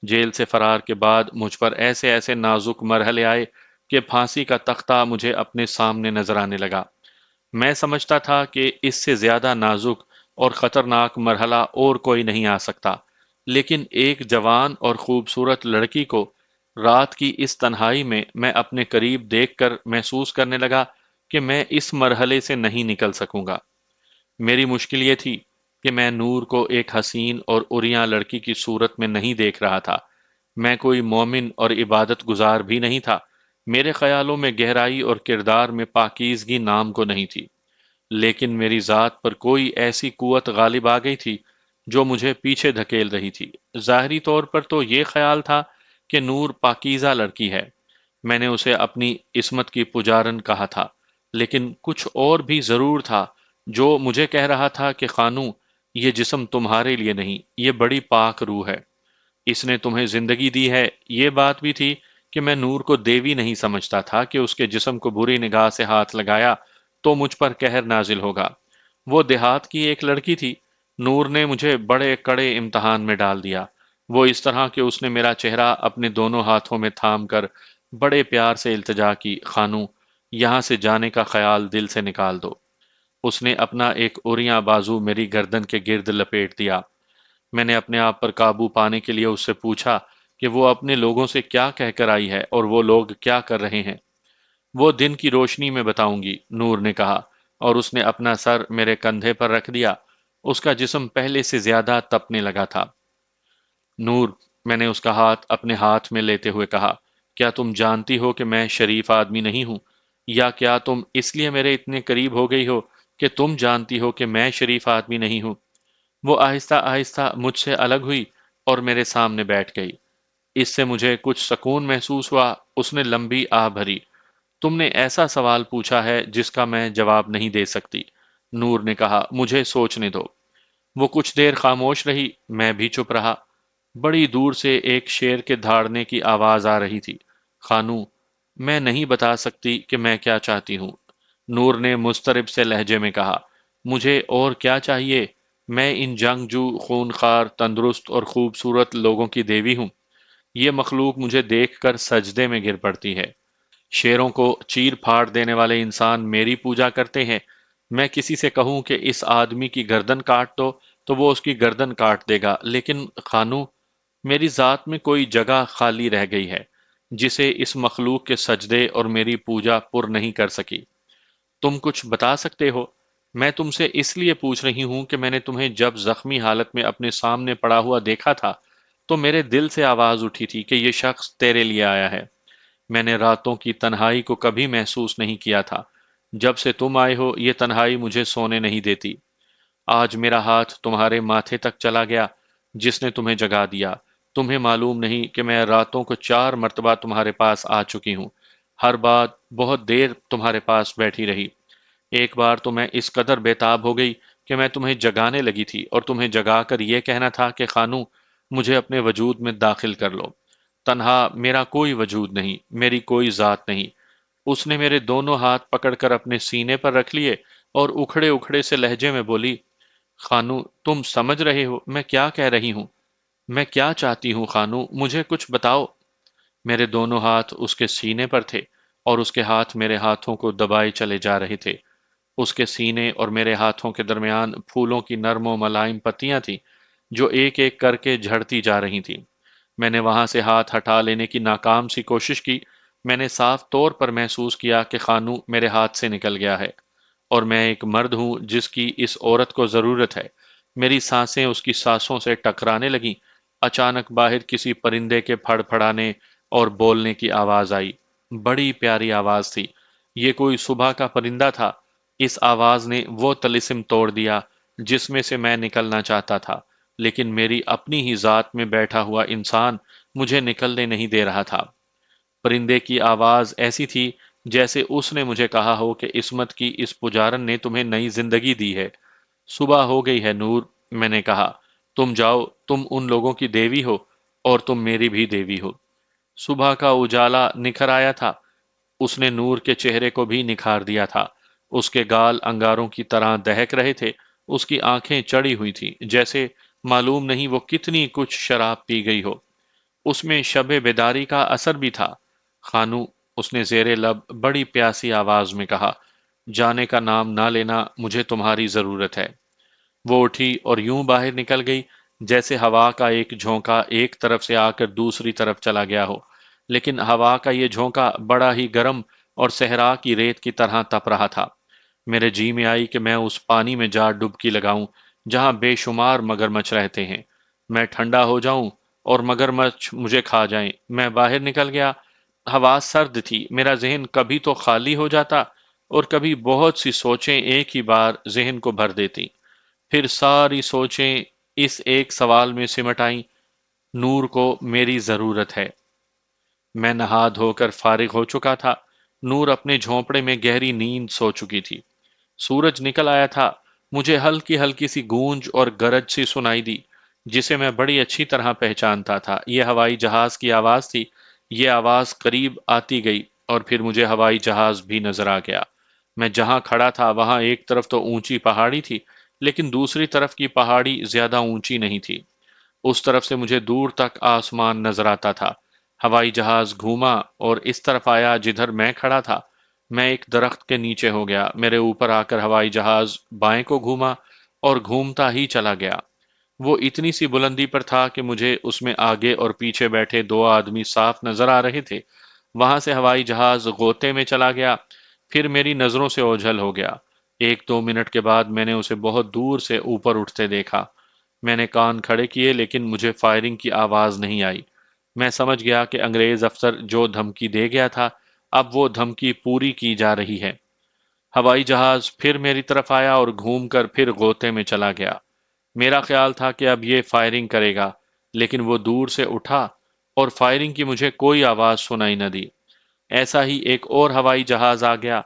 [SPEAKER 1] جیل سے فرار کے بعد مجھ پر ایسے ایسے نازک مرحلے آئے کہ پھانسی کا تختہ مجھے اپنے سامنے نظر آنے لگا۔ میں سمجھتا تھا کہ اس سے زیادہ نازک اور خطرناک مرحلہ اور کوئی نہیں آ سکتا، لیکن ایک جوان اور خوبصورت لڑکی کو رات کی اس تنہائی میں اپنے قریب دیکھ کر محسوس کرنے لگا کہ میں اس مرحلے سے نہیں نکل سکوں گا۔ میری مشکل یہ تھی کہ میں نور کو ایک حسین اور عریاں لڑکی کی صورت میں نہیں دیکھ رہا تھا۔ میں کوئی مومن اور عبادت گزار بھی نہیں تھا۔ میرے خیالوں میں گہرائی اور کردار میں پاکیزگی نام کو نہیں تھی، لیکن میری ذات پر کوئی ایسی قوت غالب آ گئی تھی جو مجھے پیچھے دھکیل رہی تھی۔ ظاہری طور پر تو یہ خیال تھا کہ نور پاکیزہ لڑکی ہے، میں نے اسے اپنی عصمت کی پجارن کہا تھا، لیکن کچھ اور بھی ضرور تھا جو مجھے کہہ رہا تھا کہ خانو، یہ جسم تمہارے لیے نہیں، یہ بڑی پاک روح ہے، اس نے تمہیں زندگی دی ہے۔ یہ بات بھی تھی کہ میں نور کو دیوی نہیں سمجھتا تھا کہ اس کے جسم کو بری نگاہ سے ہاتھ لگایا تو مجھ پر قہر نازل ہوگا۔ وہ دیہات کی ایک لڑکی تھی۔ نور نے مجھے بڑے کڑے امتحان میں ڈال دیا۔ وہ اس طرح کہ اس نے میرا چہرہ اپنے دونوں ہاتھوں میں تھام کر بڑے پیار سے التجا کی، خانو، یہاں سے جانے کا خیال دل سے نکال دو۔ اس نے اپنا ایک عریاں بازو میری گردن کے گرد لپیٹ دیا۔ میں نے اپنے آپ پر قابو پانے کے لیے اس سے پوچھا کہ وہ اپنے لوگوں سے کیا کہہ کر آئی ہے اور وہ لوگ کیا کر رہے ہیں۔ وہ دن کی روشنی میں بتاؤں گی، نور نے کہا، اور اس نے اپنا سر میرے کندھے پر رکھ دیا۔ اس کا جسم پہلے سے زیادہ تپنے لگا تھا۔ نور، میں نے اس کا ہاتھ اپنے ہاتھ میں لیتے ہوئے کہا، کیا تم جانتی ہو کہ میں شریف آدمی نہیں ہوں؟ یا کیا تم اس لیے میرے اتنے قریب ہو گئی ہو کہ تم جانتی ہو کہ میں شریف آدمی نہیں ہوں؟ وہ آہستہ آہستہ مجھ سے الگ ہوئی اور میرے سامنے بیٹھ گئی۔ اس سے مجھے کچھ سکون محسوس ہوا۔ اس نے لمبی آہ بھری۔ تم نے ایسا سوال پوچھا ہے جس کا میں جواب نہیں دے سکتی، نور نے کہا، مجھے سوچنے دو۔ وہ کچھ دیر خاموش رہی، میں بھی چپ رہا۔ بڑی دور سے ایک شیر کے دھاڑنے کی آواز آ رہی تھی۔ خانو، میں نہیں بتا سکتی کہ میں کیا چاہتی ہوں، نور نے مضطرب سے لہجے میں کہا۔ مجھے اور کیا چاہیے؟ میں ان جنگجو، خونخوار، تندرست اور خوبصورت لوگوں کی دیوی ہوں۔ یہ مخلوق مجھے دیکھ کر سجدے میں گر پڑتی ہے۔ شیروں کو چیر پھاڑ دینے والے انسان میری پوجا کرتے ہیں۔ میں کسی سے کہوں کہ اس آدمی کی گردن کاٹ دو تو وہ اس کی گردن کاٹ دے گا، لیکن خانو، میری ذات میں کوئی جگہ خالی رہ گئی ہے جسے اس مخلوق کے سجدے اور میری پوجا پر نہیں کر سکی۔ تم کچھ بتا سکتے ہو؟ میں تم سے اس لیے پوچھ رہی ہوں کہ میں نے تمہیں جب زخمی حالت میں اپنے سامنے پڑا ہوا دیکھا تھا تو میرے دل سے آواز اٹھی تھی کہ یہ شخص تیرے لیے آیا ہے۔ میں نے راتوں کی تنہائی کو کبھی محسوس نہیں کیا تھا۔ جب سے تم آئے ہو یہ تنہائی مجھے سونے نہیں دیتی۔ آج میرا ہاتھ تمہارے ماتھے تک چلا گیا جس نے تمہیں جگا دیا۔ تمہیں معلوم نہیں کہ میں راتوں کو 4 مرتبہ تمہارے پاس آ چکی ہوں۔ ہر بات بہت دیر تمہارے پاس بیٹھی رہی۔ ایک بار تو میں اس قدر بےتاب ہو گئی کہ میں تمہیں جگانے لگی تھی اور تمہیں جگا کر یہ کہنا تھا کہ خانو، مجھے اپنے وجود میں داخل کر لو۔ تنہا میرا کوئی وجود نہیں، میری کوئی ذات نہیں۔ اس نے میرے دونوں ہاتھ پکڑ کر اپنے سینے پر رکھ لیے اور اکھڑے اکھڑے سے لہجے میں بولی، خانو، تم سمجھ رہے ہو میں کیا کہہ رہی ہوں؟ میں کیا چاہتی ہوں خانو، مجھے کچھ بتاؤ۔ میرے دونوں ہاتھ اس کے سینے پر تھے اور اس کے ہاتھ میرے ہاتھوں کو دبائے چلے جا رہے تھے۔ اس کے سینے اور میرے ہاتھوں کے درمیان پھولوں کی نرم و ملائم پتیاں تھیں جو ایک ایک کر کے جھڑتی جا رہی تھیں۔ میں نے وہاں سے ہاتھ ہٹا لینے کی ناکام سی کوشش کی۔ میں نے صاف طور پر محسوس کیا کہ خانو میرے ہاتھ سے نکل گیا ہے اور میں ایک مرد ہوں جس کی اس عورت کو ضرورت ہے۔ میری سانسیں اس کی سانسوں سے ٹکرانے لگیں۔ اچانک باہر کسی پرندے کے پھڑ پھڑانے اور بولنے کی آواز آئی۔ بڑی پیاری آواز تھی۔ یہ کوئی صبح کا پرندہ تھا۔ اس آواز نے وہ طلسم توڑ دیا جس میں سے میں نکلنا چاہتا تھا، لیکن میری اپنی ہی ذات میں بیٹھا ہوا انسان مجھے نکلنے نہیں دے رہا تھا۔ پرندے کی آواز ایسی تھی جیسے اس نے مجھے کہا ہو کہ عصمت کی اس پجارن نے تمہیں نئی زندگی دی ہے۔ صبح ہو گئی ہے نور، میں نے کہا، تم جاؤ، تم ان لوگوں کی دیوی ہو اور تم میری بھی دیوی ہو۔ صبح کا اجالا نکھر آیا تھا۔ اس نے نور کے چہرے کو بھی نکھار دیا تھا۔ اس کے گال انگاروں کی طرح دہک رہے تھے۔ اس کی آنکھیں چڑی ہوئی تھیں جیسے معلوم نہیں وہ کتنی کچھ شراب پی گئی ہو۔ اس میں شب بیداری کا اثر بھی تھا۔ خانو، اس نے زیر لب بڑی پیاسی آواز میں کہا، جانے کا نام نہ لینا، مجھے تمہاری ضرورت ہے۔ وہ اٹھی اور یوں باہر نکل گئی جیسے ہوا کا ایک جھونکا ایک طرف سے آ کر دوسری طرف چلا گیا ہو، لیکن ہوا کا یہ جھونکا بڑا ہی گرم اور صحرا کی ریت کی طرح تپ رہا تھا۔ میرے جی میں آئی کہ میں اس پانی میں جا ڈبکی لگاؤں جہاں بے شمار مگرمچھ رہتے ہیں۔ میں ٹھنڈا ہو جاؤں اور مگرمچھ مجھے کھا جائیں۔ میں باہر نکل گیا۔ ہوا سرد تھی۔ میرا ذہن کبھی تو خالی ہو جاتا اور کبھی بہت سی سوچیں ایک ہی بار ذہن کو بھر دیتی۔ پھر ساری سوچیں اس ایک سوال میں سمٹ آئیں، نور کو میری ضرورت ہے۔ میں نہا دھو کر فارغ ہو چکا تھا۔ نور اپنے جھونپڑے میں گہری نیند سو چکی تھی۔ سورج نکل آیا تھا۔ مجھے ہلکی ہلکی سی گونج اور گرج سی سنائی دی جسے میں بڑی اچھی طرح پہچانتا تھا۔ یہ ہوائی جہاز کی آواز تھی۔ یہ آواز قریب آتی گئی اور پھر مجھے ہوائی جہاز بھی نظر آ گیا۔ میں جہاں کھڑا تھا وہاں ایک طرف تو اونچی پہاڑی تھی، لیکن دوسری طرف کی پہاڑی زیادہ اونچی نہیں تھی۔ اس طرف سے مجھے دور تک آسمان نظر آتا تھا۔ ہوائی جہاز گھوما اور اس طرف آیا جدھر میں کھڑا تھا۔ میں ایک درخت کے نیچے ہو گیا۔ میرے اوپر آ کر ہوائی جہاز بائیں کو گھوما اور گھومتا ہی چلا گیا۔ وہ اتنی سی بلندی پر تھا کہ مجھے اس میں آگے اور پیچھے بیٹھے دو آدمی صاف نظر آ رہے تھے۔ وہاں سے ہوائی جہاز غوطے میں چلا گیا، پھر میری نظروں سے اوجھل ہو گیا۔ ایک دو منٹ کے بعد میں نے اسے بہت دور سے اوپر اٹھتے دیکھا۔ میں نے کان کھڑے کیے لیکن مجھے فائرنگ کی آواز نہیں آئی۔ میں سمجھ گیا کہ انگریز افسر جو دھمکی دے گیا تھا اب وہ دھمکی پوری کی جا رہی ہے۔ ہوائی جہاز پھر میری طرف آیا اور گھوم کر پھر غوطے میں چلا گیا۔ میرا خیال تھا کہ اب یہ فائرنگ کرے گا، لیکن وہ دور سے اٹھا اور فائرنگ کی مجھے کوئی آواز سنائی نہ دی۔ ایسا ہی ایک اور ہوائی جہاز آ گیا۔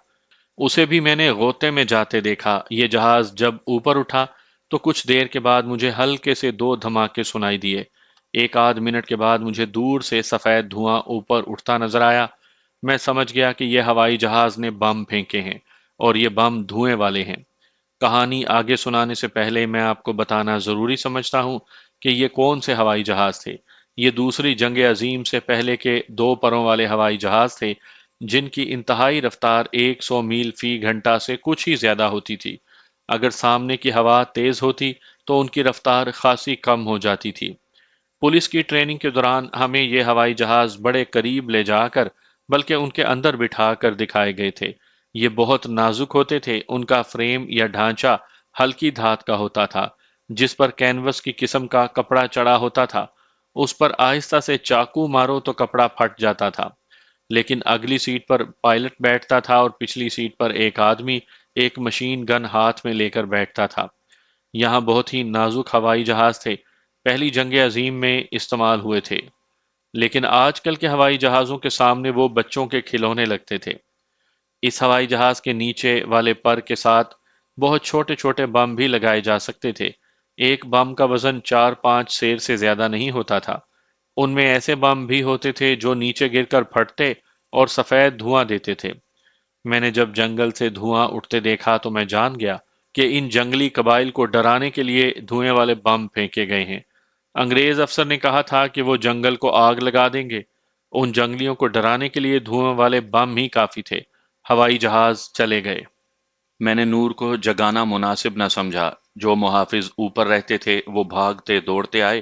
[SPEAKER 1] اسے بھی میں نے غوطے میں جاتے دیکھا۔ یہ جہاز جب اوپر اٹھا تو کچھ دیر کے بعد مجھے ہلکے سے دو دھماکے سنائی دیے۔ ایک آدھ منٹ کے بعد مجھے دور سے سفید دھواں اوپر اٹھتا نظر آیا۔ میں سمجھ گیا کہ یہ ہوائی جہاز نے بم پھینکے ہیں اور یہ بم دھوئیں والے ہیں۔ کہانی آگے سنانے سے پہلے میں آپ کو بتانا ضروری سمجھتا ہوں کہ یہ کون سے ہوائی جہاز تھے۔ یہ دوسری جنگ عظیم سے پہلے کے دو پروں والے ہوائی جہاز تھے جن کی انتہائی رفتار 100 میل فی گھنٹہ سے کچھ ہی زیادہ ہوتی تھی۔ اگر سامنے کی ہوا تیز ہوتی تو ان کی رفتار خاصی کم ہو جاتی تھی۔ پولیس کی ٹریننگ کے دوران ہمیں یہ ہوائی جہاز بڑے قریب لے جا کر بلکہ ان کے اندر بٹھا کر دکھائے گئے تھے۔ یہ بہت نازک ہوتے تھے۔ ان کا فریم یا ڈھانچہ ہلکی دھات کا ہوتا تھا جس پر کینوس کی قسم کا کپڑا چڑھا ہوتا تھا۔ اس پر آہستہ سے چاقو مارو تو کپڑا پھٹ جاتا تھا، لیکن اگلی سیٹ پر پائلٹ بیٹھتا تھا اور پچھلی سیٹ پر ایک آدمی ایک مشین گن ہاتھ میں لے کر بیٹھتا تھا۔ یہاں بہت ہی نازک ہوائی جہاز تھے، پہلی جنگ عظیم میں استعمال ہوئے تھے۔ لیکن آج کل کے ہوائی جہازوں کے سامنے وہ بچوں کے کھلونے لگتے تھے۔ اس ہوائی جہاز کے نیچے والے پر کے ساتھ بہت چھوٹے چھوٹے بم بھی لگائے جا سکتے تھے۔ ایک بم کا وزن 4-5 سیر سے زیادہ نہیں ہوتا تھا۔ ان میں ایسے بم بھی ہوتے تھے جو نیچے گر کر پھٹتے اور سفید دھواں دیتے تھے۔ میں نے جب جنگل سے دھواں اٹھتے دیکھا تو میں جان گیا کہ ان جنگلی قبائل کو ڈرانے کے لیے دھوئیں والے بم پھینکے گئے ہیں۔ انگریز افسر نے کہا تھا کہ وہ جنگل کو آگ لگا دیں گے۔ ان جنگلیوں کو ڈرانے کے لیے دھوئیں والے بم ہی کافی تھے۔ ہوائی جہاز چلے گئے۔ میں نے نور کو جگانا مناسب نہ سمجھا۔ جو محافظ اوپر رہتے تھے وہ بھاگتے دوڑتے آئے۔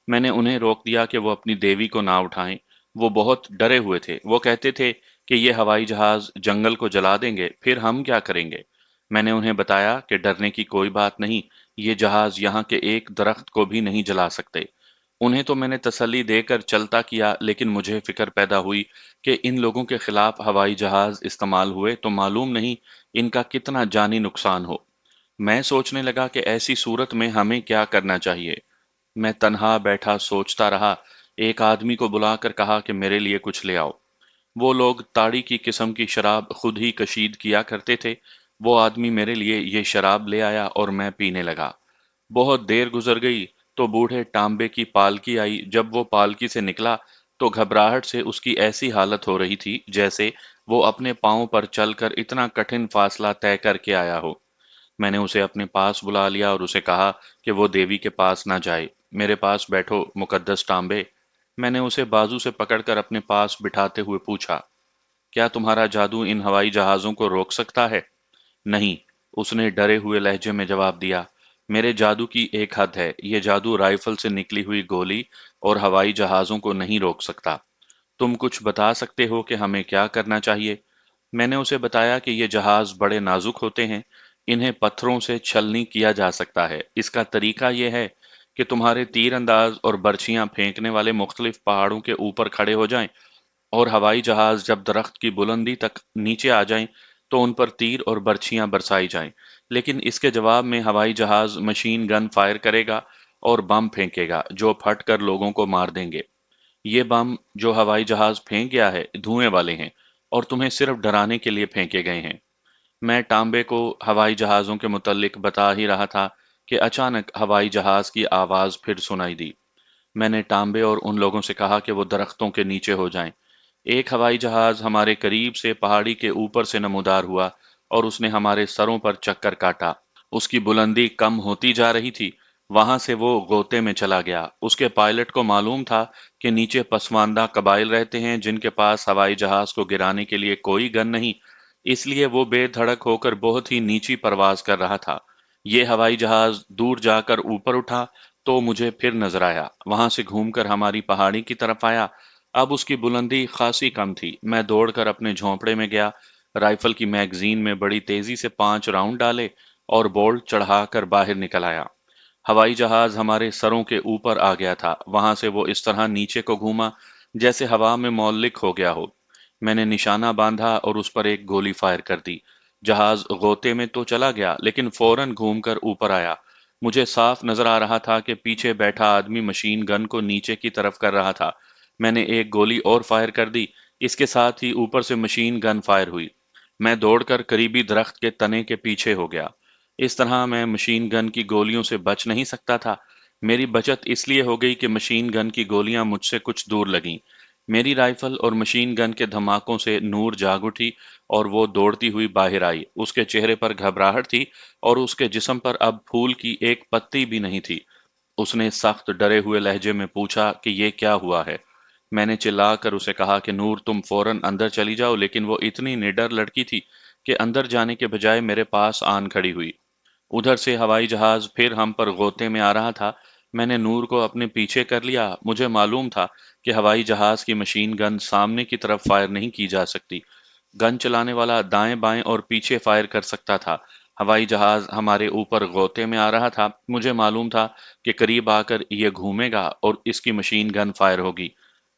[SPEAKER 1] میں نے انہیں روک دیا کہ وہ اپنی دیوی کو نہ اٹھائیں۔ وہ بہت ڈرے ہوئے تھے۔ وہ کہتے تھے کہ یہ ہوائی جہاز جنگل کو جلا دیں گے، پھر ہم کیا کریں گے؟ میں نے انہیں بتایا کہ ڈرنے کی کوئی بات نہیں، یہ جہاز یہاں کے ایک درخت کو بھی نہیں جلا سکتے۔ انہیں تو میں نے تسلی دے کر چلتا کیا، لیکن مجھے فکر پیدا ہوئی کہ ان لوگوں کے خلاف ہوائی جہاز استعمال ہوئے تو معلوم نہیں ان کا کتنا جانی نقصان ہو۔ میں سوچنے لگا کہ ایسی صورت میں ہمیں کیا کرنا چاہیے۔ میں تنہا بیٹھا سوچتا رہا۔ ایک آدمی کو بلا کر کہا کہ میرے لیے کچھ لے آؤ۔ وہ لوگ تاڑی کی قسم کی شراب خود ہی کشید کیا کرتے تھے۔ وہ آدمی میرے لیے یہ شراب لے آیا اور میں پینے لگا۔ بہت دیر گزر گئی تو بوڑھے ٹانبے کی پالکی آئی۔ جب وہ پالکی سے نکلا تو گھبراہٹ سے اس کی ایسی حالت ہو رہی تھی جیسے وہ اپنے پاؤں پر چل کر اتنا کٹھن فاصلہ طے کر کے آیا ہو۔ میں نے اسے اپنے پاس بلا لیا اور اسے کہا کہ وہ دیوی کے پاس نہ جائے۔ میرے پاس بیٹھو مقدس ٹانبے۔ میں نے اسے بازو سے پکڑ کر اپنے پاس بٹھاتے ہوئے پوچھا، کیا تمہارا جادو ان ہوائی جہازوں کو روک سکتا ہے؟ نہیں، اس نے ڈرے ہوئے لہجے میں جواب دیا۔ میرے جادو کی ایک حد ہے، یہ جادو رائفل سے نکلی ہوئی گولی اور ہوائی جہازوں کو نہیں روک سکتا۔ تم کچھ بتا سکتے ہو کہ ہمیں کیا کرنا چاہیے؟ میں نے اسے بتایا کہ یہ جہاز بڑے نازک ہوتے ہیں، انہیں پتھروں سے چھلنی کیا جا سکتا ہے۔ اس کا طریقہ یہ ہے کہ تمہارے تیر انداز اور برچیاں پھینکنے والے مختلف پہاڑوں کے اوپر کھڑے ہو جائیں، اور ہوائی جہاز جب درخت کی بلندی تک نیچے آ جائیں تو ان پر تیر اور برچیاں برسائی جائیں۔ لیکن اس کے جواب میں ہوائی جہاز مشین گن فائر کرے گا اور بم پھینکے گا جو پھٹ کر لوگوں کو مار دیں گے۔ یہ بم جو ہوائی جہاز پھینک گیا ہے دھوئیں والے ہیں اور تمہیں صرف ڈرانے کے لیے پھینکے گئے ہیں۔ میں ٹامبے کو ہوائی جہازوں کے متعلق بتا ہی رہا تھا کہ اچانک ہوائی جہاز کی آواز پھر سنائی دی۔ میں نے ٹامبے اور ان لوگوں سے کہا کہ وہ درختوں کے نیچے ہو جائیں۔ ایک ہوائی جہاز ہمارے قریب سے پہاڑی کے اوپر سے نمودار ہوا اور اس نے ہمارے سروں پر چکر کاٹا۔ اس کی بلندی کم ہوتی جا رہی تھی۔ وہاں سے وہ غوطے میں چلا گیا۔ اس کے پائلٹ کو معلوم تھا کہ نیچے پسماندہ قبائل رہتے ہیں جن کے پاس ہوائی جہاز کو گرانے کے لیے کوئی گن نہیں، اس لیے وہ بے دھڑک ہو کر بہت ہی نیچی پرواز کر رہا تھا۔ یہ ہوائی جہاز دور جا کر اوپر اٹھا تو مجھے پھر نظر آیا۔ وہاں سے گھوم کر ہماری پہاڑی کی طرف آیا۔ اب اس کی بلندی خاصی کم تھی۔ میں دوڑ کر اپنے جھونپڑے میں گیا، رائفل کی میگزین میں بڑی تیزی سے 5 راؤنڈ ڈالے اور بولٹ چڑھا کر باہر نکل آیا۔ ہوائی جہاز ہمارے سروں کے اوپر آ گیا تھا۔ وہاں سے وہ اس طرح نیچے کو گھوما جیسے ہوا میں معلق ہو گیا ہو۔ میں نے نشانہ باندھا اور اس پر ایک گولی فائر کر دی۔ جہاز غوطے میں تو چلا گیا لیکن فوراً گھوم کر اوپر آیا۔ مجھے صاف نظر آ رہا تھا کہ پیچھے بیٹھا آدمی مشین گن کو نیچے کی طرف کر رہا تھا۔ میں نے ایک گولی اور فائر کر دی۔ اس کے ساتھ ہی اوپر سے مشین گن فائر ہوئی۔ میں دوڑ کر قریبی درخت کے تنے کے پیچھے ہو گیا۔ اس طرح میں مشین گن کی گولیوں سے بچ نہیں سکتا تھا۔ میری بچت اس لیے ہو گئی کہ مشین گن کی گولیاں مجھ سے کچھ دور لگیں۔ میری رائفل اور مشین گن کے دھماکوں سے نور جاگ اٹھی اور وہ دوڑتی ہوئی باہر آئی۔ اس کے چہرے پر گھبراہٹ تھی اور اس کے جسم پر اب پھول کی ایک پتی بھی نہیں تھی۔ اس نے سخت ڈرے ہوئے لہجے میں پوچھا کہ یہ کیا ہوا ہے؟ میں نے چلا کر اسے کہا کہ نور تم فوراً اندر چلی جاؤ، لیکن وہ اتنی نڈر لڑکی تھی کہ اندر جانے کے بجائے میرے پاس آن کھڑی ہوئی۔ ادھر سے ہوائی جہاز پھر ہم پر غوطے میں آ رہا تھا۔ میں نے نور کو اپنے پیچھے کر لیا۔ مجھے معلوم تھا کہ ہوائی جہاز کی مشین گن سامنے کی طرف فائر نہیں کی جا سکتی۔ گن چلانے والا دائیں بائیں اور پیچھے فائر کر سکتا تھا۔ ہوائی جہاز ہمارے اوپر غوطے میں آ رہا تھا۔ مجھے معلوم تھا کہ قریب آ کر یہ گھومے گا اور اس کی مشین گن فائر ہوگی۔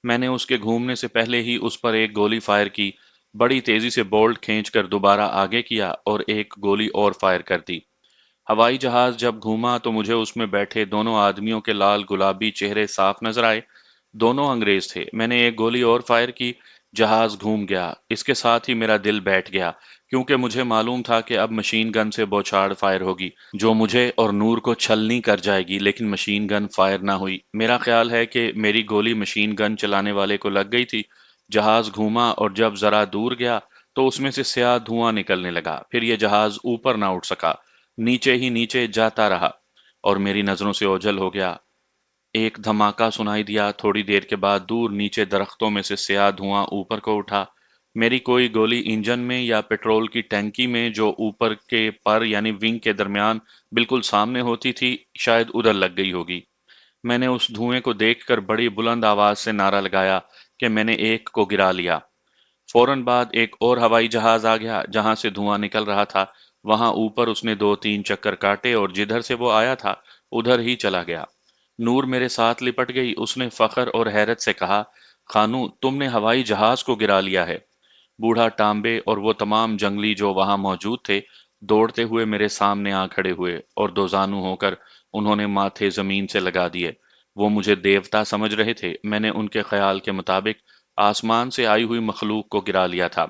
[SPEAKER 1] میں نے اس کے گھومنے سے پہلے ہی اس پر ایک گولی فائر کی، بڑی تیزی سے بولٹ کھینچ کر دوبارہ آگے کیا اور ایک گولی اور فائر کر دی۔ ہوائی جہاز جب گھوما تو مجھے اس میں بیٹھے دونوں آدمیوں کے لال گلابی چہرے صاف نظر آئے۔ دونوں انگریز تھے۔ میں نے ایک گولی اور فائر کی، جہاز گھوم گیا۔ اس کے ساتھ ہی میرا دل بیٹھ گیا، کیونکہ مجھے معلوم تھا کہ اب مشین گن سے بوچھاڑ فائر ہوگی جو مجھے اور نور کو چھلنی کر جائے گی، لیکن مشین گن فائر نہ ہوئی۔ میرا خیال ہے کہ میری گولی مشین گن چلانے والے کو لگ گئی تھی۔ جہاز گھوما اور جب ذرا دور گیا تو اس میں سے سیاہ دھواں نکلنے لگا۔ پھر یہ جہاز اوپر نہ اٹھ سکا، نیچے ہی نیچے جاتا رہا اور میری نظروں سے اوجھل ہو گیا۔ ایک دھماکہ سنائی دیا، تھوڑی دیر کے بعد دور نیچے درختوں میں سے سیاہ دھواں اوپر کو اٹھا۔ میری کوئی گولی انجن میں یا پیٹرول کی ٹینکی میں جو اوپر کے پر یعنی ونگ کے درمیان بالکل سامنے ہوتی تھی، شاید ادھر لگ گئی ہوگی۔ میں نے اس دھوئیں کو دیکھ کر بڑی بلند آواز سے نعرہ لگایا کہ میں نے ایک کو گرا لیا۔ فوراً بعد ایک اور ہوائی جہاز آ گیا، جہاں سے دھواں نکل رہا تھا۔ وہاں اوپر اس نے 2-3 چکر کاٹے اور جدھر سے وہ آیا تھا ادھر ہی چلا گیا۔ نور میرے ساتھ لپٹ گئی۔ اس نے فخر اور حیرت سے کہا، خانو، تم نے ہوائی جہاز کو گرا لیا ہے۔ بوڑھا ٹامبے اور وہ تمام جنگلی جو وہاں موجود تھے دوڑتے ہوئے میرے سامنے آ کھڑے ہوئے اور دو زانو ہو کر انہوں نے ماتھے زمین سے لگا دیے۔ وہ مجھے دیوتا سمجھ رہے تھے۔ میں نے ان کے خیال کے مطابق آسمان سے آئی ہوئی مخلوق کو گرا لیا تھا،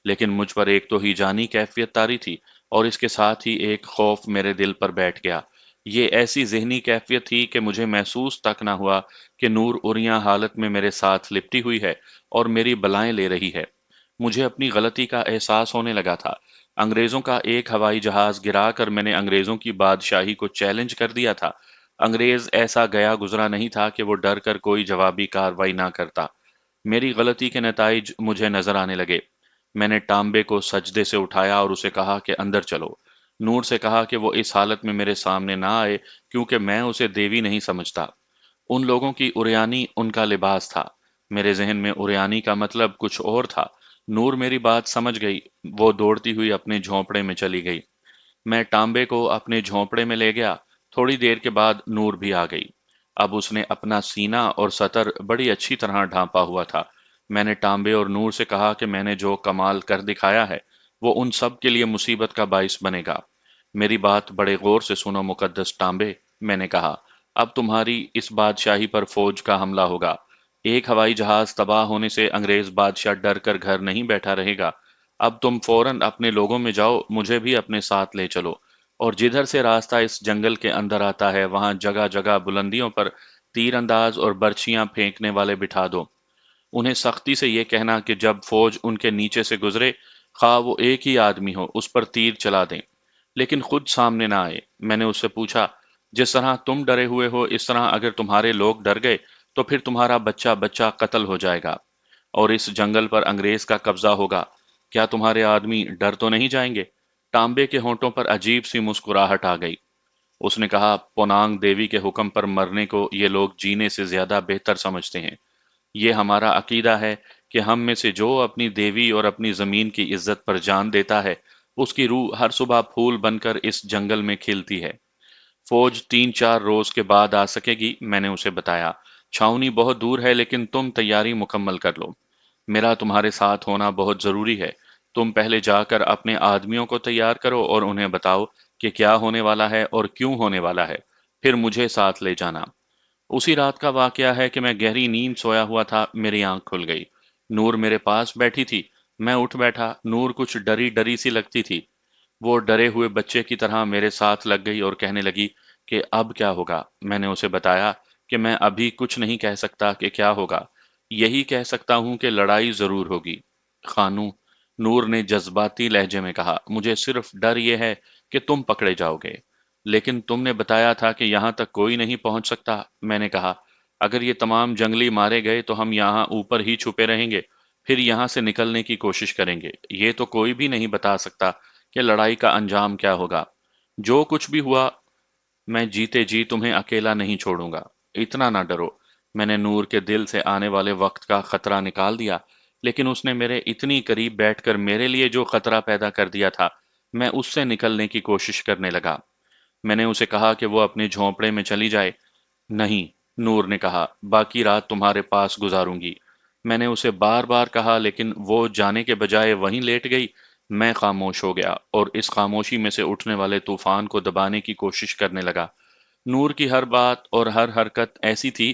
[SPEAKER 1] لیکن مجھ پر ایک تو ہی جانی کیفیت طاری تھی اور اس کے ساتھ ہی ایک خوف میرے دل پر بیٹھ گیا۔ یہ ایسی ذہنی کیفیت تھی کہ مجھے محسوس تک نہ ہوا کہ نور عریاں حالت میں میرے ساتھ لپٹی ہوئی ہے اور میری بلائیں لے رہی ہے۔ مجھے اپنی غلطی کا احساس ہونے لگا تھا۔ انگریزوں کا ایک ہوائی جہاز گرا کر میں نے انگریزوں کی بادشاہی کو چیلنج کر دیا تھا۔ انگریز ایسا گیا گزرا نہیں تھا کہ وہ ڈر کر کوئی جوابی کارروائی نہ کرتا۔ میری غلطی کے نتائج مجھے نظر آنے لگے۔ میں نے ٹامبے کو سجدے سے اٹھایا اور اسے کہا کہ اندر چلو۔ نور سے کہا کہ وہ اس حالت میں میرے سامنے نہ آئے، کیونکہ میں اسے دیوی نہیں سمجھتا۔ ان لوگوں کی اریانی ان کا لباس تھا، میرے ذہن میں اریانی کا مطلب کچھ اور تھا۔ نور میری بات سمجھ گئی، وہ دوڑتی ہوئی اپنے جھونپڑے میں چلی گئی۔ میں ٹامبے کو اپنے جھونپڑے میں لے گیا۔ تھوڑی دیر کے بعد نور بھی آ گئی۔ اب اس نے اپنا سینہ اور سطر بڑی اچھی طرح ڈھانپا ہوا تھا۔ میں نے ٹامبے اور نور سے کہا کہ میں نے جو کمال کر دکھایا ہے وہ ان سب کے لیے مصیبت کا باعث بنے گا۔ میری بات بڑے غور سے سنو مقدس ٹامبے، میں نے کہا، اب تمہاری اس بادشاہی پر فوج کا حملہ ہوگا۔ ایک ہوائی جہاز تباہ ہونے سے انگریز بادشاہ ڈر کر گھر نہیں بیٹھا رہے گا۔ اب تم فوراً اپنے لوگوں میں جاؤ، مجھے بھی اپنے ساتھ لے چلو، اور جدھر سے راستہ اس جنگل کے اندر آتا ہے وہاں جگہ جگہ بلندیوں پر تیر انداز اور برچیاں پھینکنے والے بٹھا دو۔ انہیں سختی سے یہ کہنا کہ جب فوج ان کے نیچے سے گزرے، خواہ وہ ایک ہی آدمی ہو، اس پر تیر چلا دیں، لیکن خود سامنے نہ آئے۔ میں نے اس سے پوچھا، جس طرح تم ڈرے ہوئے ہو اس طرح اگر تمہارے لوگ ڈر گئے تو پھر تمہارا بچہ بچہ قتل ہو جائے گا اور اس جنگل پر انگریز کا قبضہ ہوگا۔ کیا تمہارے آدمی ڈر تو نہیں جائیں گے؟ تانبے کے ہونٹوں پر عجیب سی مسکراہٹ آ گئی۔ اس نے کہا، پونانگ دیوی کے حکم پر مرنے کو یہ لوگ جینے سے زیادہ بہتر سمجھتے ہیں۔ یہ ہمارا عقیدہ ہے کہ ہم میں سے جو اپنی دیوی اور اپنی زمین کی عزت پر جان دیتا ہے، اس کی روح ہر صبح پھول بن کر اس جنگل میں کھلتی ہے۔ فوج 3-4 روز کے بعد آ سکے گی، میں نے اسے بتایا۔ چھاؤنی بہت دور ہے، لیکن تم تیاری مکمل کر لو۔ میرا تمہارے ساتھ ہونا بہت ضروری ہے۔ تم پہلے جا کر اپنے آدمیوں کو تیار کرو اور انہیں بتاؤ کہ کیا ہونے والا ہے اور کیوں ہونے والا ہے، پھر مجھے ساتھ لے جانا۔ اسی رات کا واقعہ ہے کہ میں گہری نیند سویا ہوا تھا، میری آنکھ کھل گئی۔ نور میرے پاس بیٹھی تھی۔ میں اٹھ بیٹھا۔ نور کچھ ڈری ڈری سی لگتی تھی۔ وہ ڈرے ہوئے بچے کی طرح میرے ساتھ لگ گئی اور کہنے لگی کہ اب کیا ہوگا۔ میں نے اسے بتایا کہ میں ابھی کچھ نہیں کہہ سکتا کہ کیا ہوگا، یہی کہہ سکتا ہوں کہ لڑائی ضرور ہوگی۔ خانو، نور نے جذباتی لہجے میں کہا، مجھے صرف ڈر یہ ہے کہ تم پکڑے جاؤ گے۔ لیکن تم نے بتایا تھا کہ یہاں تک کوئی نہیں پہنچ سکتا۔ میں نے کہا، اگر یہ تمام جنگلی مارے گئے تو ہم یہاں اوپر ہی چھپے رہیں گے، پھر یہاں سے نکلنے کی کوشش کریں گے۔ یہ تو کوئی بھی نہیں بتا سکتا کہ لڑائی کا انجام کیا ہوگا۔ جو کچھ بھی ہوا، میں جیتے جی تمہیں اکیلا نہیں چھوڑوں گا۔ اتنا نہ ڈرو۔ میں نے نور کے دل سے آنے والے وقت کا خطرہ نکال دیا، لیکن اس نے میرے اتنی قریب بیٹھ کر میرے لیے جو خطرہ پیدا کر دیا تھا، میں اس سے نکلنے کی کوشش کرنے لگا۔ میں نے اسے کہا کہ وہ اپنے جھونپڑے میں چلی جائے۔ نہیں، نور نے کہا، باقی رات تمہارے پاس گزاروں گی۔ میں نے اسے بار بار کہا، لیکن وہ جانے کے بجائے وہیں لیٹ گئی۔ میں خاموش ہو گیا اور اس خاموشی میں سے اٹھنے والے طوفان کو دبانے کی کوشش کرنے لگا۔ نور کی ہر بات اور ہر حرکت ایسی تھی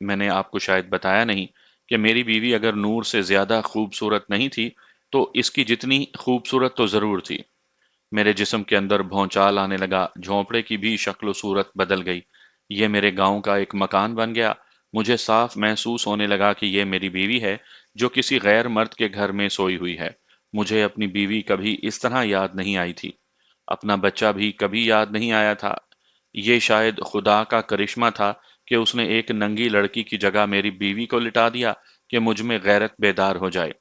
[SPEAKER 1] میں نے آپ کو شاید بتایا نہیں کہ میری بیوی اگر نور سے زیادہ خوبصورت نہیں تھی تو اس کی جتنی خوبصورت تو ضرور تھی۔ میرے جسم کے اندر بھونچال آنے لگا، جھونپڑے کی بھی شکل و صورت بدل گئی۔ یہ میرے گاؤں کا ایک مکان بن گیا۔ مجھے صاف محسوس ہونے لگا کہ یہ میری بیوی ہے جو کسی غیر مرد کے گھر میں سوئی ہوئی ہے۔ مجھے اپنی بیوی کبھی اس طرح یاد نہیں آئی تھی۔ اپنا بچہ بھی کبھی یاد نہیں آیا تھا۔ یہ شاید خدا کا کرشمہ تھا کہ اس نے ایک ننگی لڑکی کی جگہ میری بیوی کو لٹا دیا کہ مجھ میں غیرت بیدار ہو جائے۔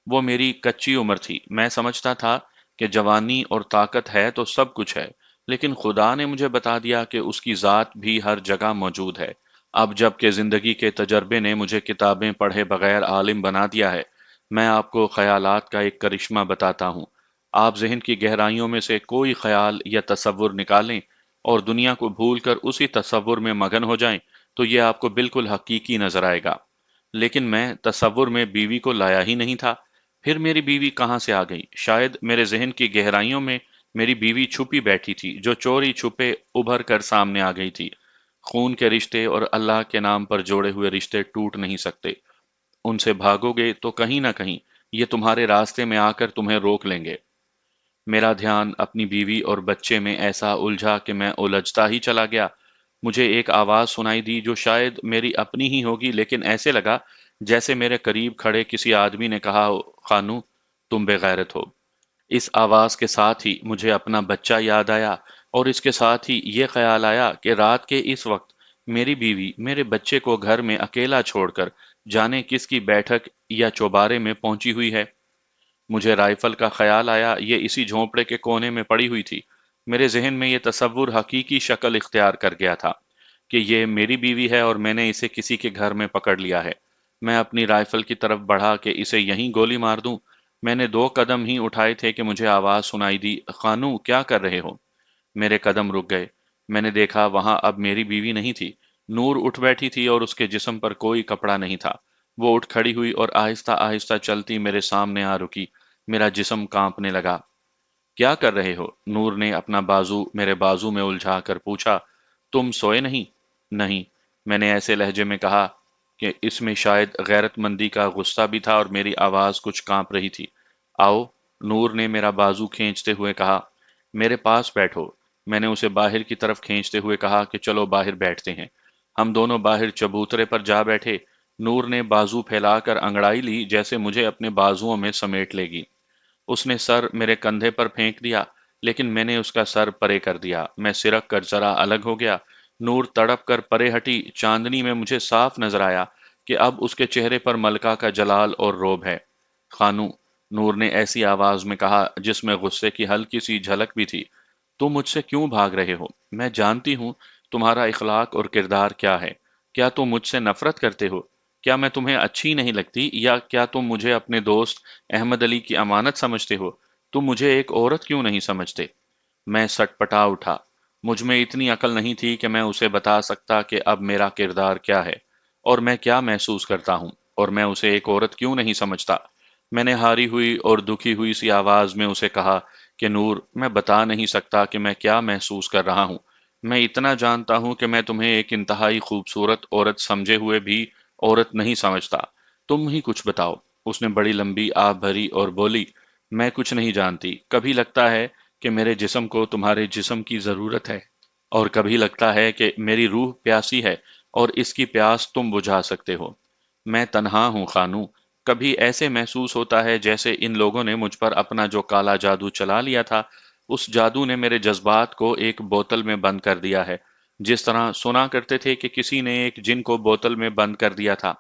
[SPEAKER 1] وہ میری کچی عمر تھی، میں سمجھتا تھا کہ جوانی اور طاقت ہے تو سب کچھ ہے، لیکن خدا نے مجھے بتا دیا کہ اس کی ذات بھی ہر جگہ موجود ہے۔ اب جب کہ زندگی کے تجربے نے مجھے کتابیں پڑھے بغیر عالم بنا دیا ہے، میں آپ کو خیالات کا ایک کرشمہ بتاتا ہوں۔ آپ ذہن کی گہرائیوں میں سے کوئی خیال یا تصور نکالیں اور دنیا کو بھول کر اسی تصور میں مگن ہو جائیں تو یہ آپ کو بالکل حقیقی نظر آئے گا۔ لیکن میں تصور میں بیوی کو لایا ہی نہیں تھا۔ پھر میری بیوی کہاں سے آ گئی؟ شاید میرے ذہن کی گہرائیوں میں میری بیوی چھپی بیٹھی تھی جو چوری چھپے ابھر کر سامنے آ گئی تھی۔ خون کے رشتے اور اللہ کے نام پر جوڑے ہوئے رشتے ٹوٹ نہیں سکتے۔ ان سے بھاگو گے تو کہیں نہ کہیں یہ تمہارے راستے میں آ کر تمہیں روک لیں گے۔ میرا دھیان اپنی بیوی اور بچے میں ایسا الجھا کہ میں الجھتا ہی چلا گیا۔ مجھے ایک آواز سنائی دی جو شاید میری اپنی ہی ہوگی، لیکن ایسے لگا جیسے میرے قریب کھڑے کسی آدمی نے کہا ہو، خانو، تم بے غیرت ہو۔ اس آواز کے ساتھ ہی مجھے اپنا بچہ یاد آیا، اور اس کے ساتھ ہی یہ خیال آیا کہ رات کے اس وقت میری بیوی میرے بچے کو گھر میں اکیلا چھوڑ کر جانے کس کی بیٹھک یا چوبارے میں پہنچی ہوئی ہے۔ مجھے رائفل کا خیال آیا، یہ اسی جھونپڑے کے کونے میں پڑی ہوئی تھی۔ میرے ذہن میں یہ تصور حقیقی شکل اختیار کر گیا تھا کہ یہ میری بیوی ہے اور میں نے اسے کسی کے گھر میں پکڑ لیا ہے۔ میں اپنی رائفل کی طرف بڑھا کہ اسے یہیں گولی مار دوں۔ میں نے 2 قدم ہی اٹھائے تھے کہ مجھے آواز سنائی دی، خانو، کیا کر رہے ہو؟ میرے قدم رک گئے۔ میں نے دیکھا وہاں اب میری بیوی نہیں تھی۔ نور اٹھ بیٹھی تھی اور اس کے جسم پر کوئی کپڑا نہیں تھا۔ وہ اٹھ کھڑی ہوئی اور آہستہ آہستہ چلتی میرے سامنے آ رکی۔ میرا جسم کانپنے لگا۔ کیا کر رہے ہو؟ نور نے اپنا بازو میرے بازو میں الجھا کر پوچھا۔ تم سوئے نہیں؟ نہیں، میں نے ایسے لہجے میں کہا کہ اس میں شاید غیرت مندی کا غصہ بھی تھا اور میری آواز کچھ کانپ رہی تھی۔ آؤ، نور نے میرا بازو کھینچتے ہوئے کہا۔ میرے پاس بیٹھو۔ میں نے اسے باہر کی طرف کھینچتے ہوئے کہا کہ چلو باہر بیٹھتے ہیں۔ ہم دونوں باہر چبوترے پر جا بیٹھے۔ نور نے بازو پھیلا کر انگڑائی لی جیسے مجھے اپنے بازوؤں میں سمیٹ لے گی۔ اس نے سر میرے کندھے پر پھینک دیا، لیکن میں نے اس کا سر پرے کر دیا۔ میں سرک کر ذرا الگ ہو گیا۔ نور تڑپ کر پرے ہٹی۔ چاندنی میں مجھے صاف نظر آیا کہ اب اس کے چہرے پر ملکہ کا جلال اور روب ہے۔ خانو، نور نے ایسی آواز میں کہا جس میں غصے کی ہلکی سی جھلک بھی تھی، تم مجھ سے کیوں بھاگ رہے ہو؟ میں جانتی ہوں تمہارا اخلاق اور کردار کیا ہے۔ کیا تم مجھ سے نفرت کرتے ہو؟ کیا میں تمہیں اچھی نہیں لگتی، یا کیا تم مجھے اپنے دوست احمد علی کی امانت سمجھتے ہو؟ تم مجھے ایک عورت کیوں نہیں سمجھتے؟ میں سٹ پٹا اٹھا۔ مجھ میں اتنی عقل نہیں تھی کہ میں اسے بتا سکتا کہ اب میرا کردار کیا ہے اور میں کیا محسوس کرتا ہوں، اور میں اسے ایک عورت کیوں نہیں سمجھتا۔ میں نے ہاری ہوئی اور دکھی ہوئی سی آواز میں اسے کہا کہ نور، میں بتا نہیں سکتا کہ میں کیا محسوس کر رہا ہوں۔ میں اتنا جانتا ہوں کہ میں تمہیں ایک انتہائی خوبصورت عورت سمجھے ہوئے بھی عورت نہیں سمجھتا۔ تم ہی کچھ بتاؤ۔ اس نے بڑی لمبی آہ بھری اور بولی، میں کچھ نہیں جانتی۔ کبھی لگتا ہے کہ میرے جسم کو تمہارے جسم کی ضرورت ہے، اور کبھی لگتا ہے کہ میری روح پیاسی ہے اور اس کی پیاس تم بجھا سکتے ہو۔ میں تنہا ہوں خانو۔ کبھی ایسے محسوس ہوتا ہے جیسے ان لوگوں نے مجھ پر اپنا جو کالا جادو چلا لیا تھا، اس جادو نے میرے جذبات کو ایک بوتل میں بند کر دیا ہے، جس طرح سنا کرتے تھے کہ کسی نے ایک جن کو بوتل میں بند کر دیا تھا۔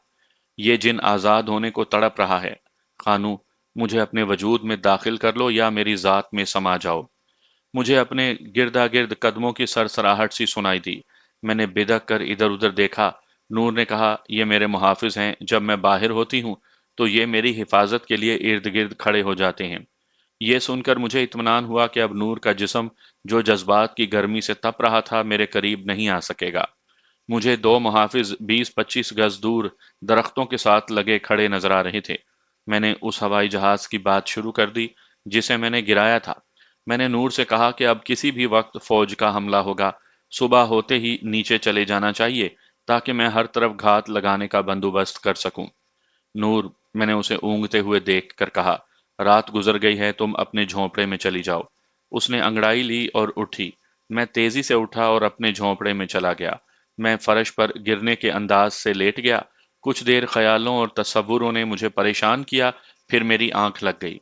[SPEAKER 1] یہ جن آزاد ہونے کو تڑپ رہا ہے۔ خانو، مجھے اپنے وجود میں داخل کر لو یا میری ذات میں سما جاؤ۔ مجھے اپنے گردا گرد قدموں کی سرسراہٹ سی سنائی دی۔ میں نے بدک کر ادھر ادھر دیکھا۔ نور نے کہا، یہ میرے محافظ ہیں، جب میں باہر ہوتی ہوں تو یہ میری حفاظت کے لیے ارد گرد کھڑے ہو جاتے ہیں۔ یہ سن کر مجھے اطمینان ہوا کہ اب نور کا جسم جو جذبات کی گرمی سے تپ رہا تھا میرے قریب نہیں آ سکے گا۔ مجھے 2 محافظ 20-25 گز دور درختوں کے ساتھ لگے کھڑے نظر آ رہے تھے۔ میں نے اس ہوائی جہاز کی بات شروع کر دی جسے میں نے گرایا تھا۔ میں نے نور سے کہا کہ اب کسی بھی وقت فوج کا حملہ ہوگا، صبح ہوتے ہی نیچے چلے جانا چاہیے،
[SPEAKER 2] تاکہ میں ہر طرف گھات لگانے کا بندوبست کر سکوں۔ نور، میں نے اسے اونگتے ہوئے دیکھ کر کہا، رات گزر گئی ہے، تم اپنے جھونپڑے میں چلی جاؤ۔ اس نے انگڑائی لی اور اٹھی۔ میں تیزی سے اٹھا اور اپنے جھونپڑے میں چلا گیا۔ میں فرش پر گرنے کے انداز سے لیٹ گیا۔ کچھ دیر خیالوں اور تصوروں نے مجھے پریشان کیا، پھر میری آنکھ لگ گئی۔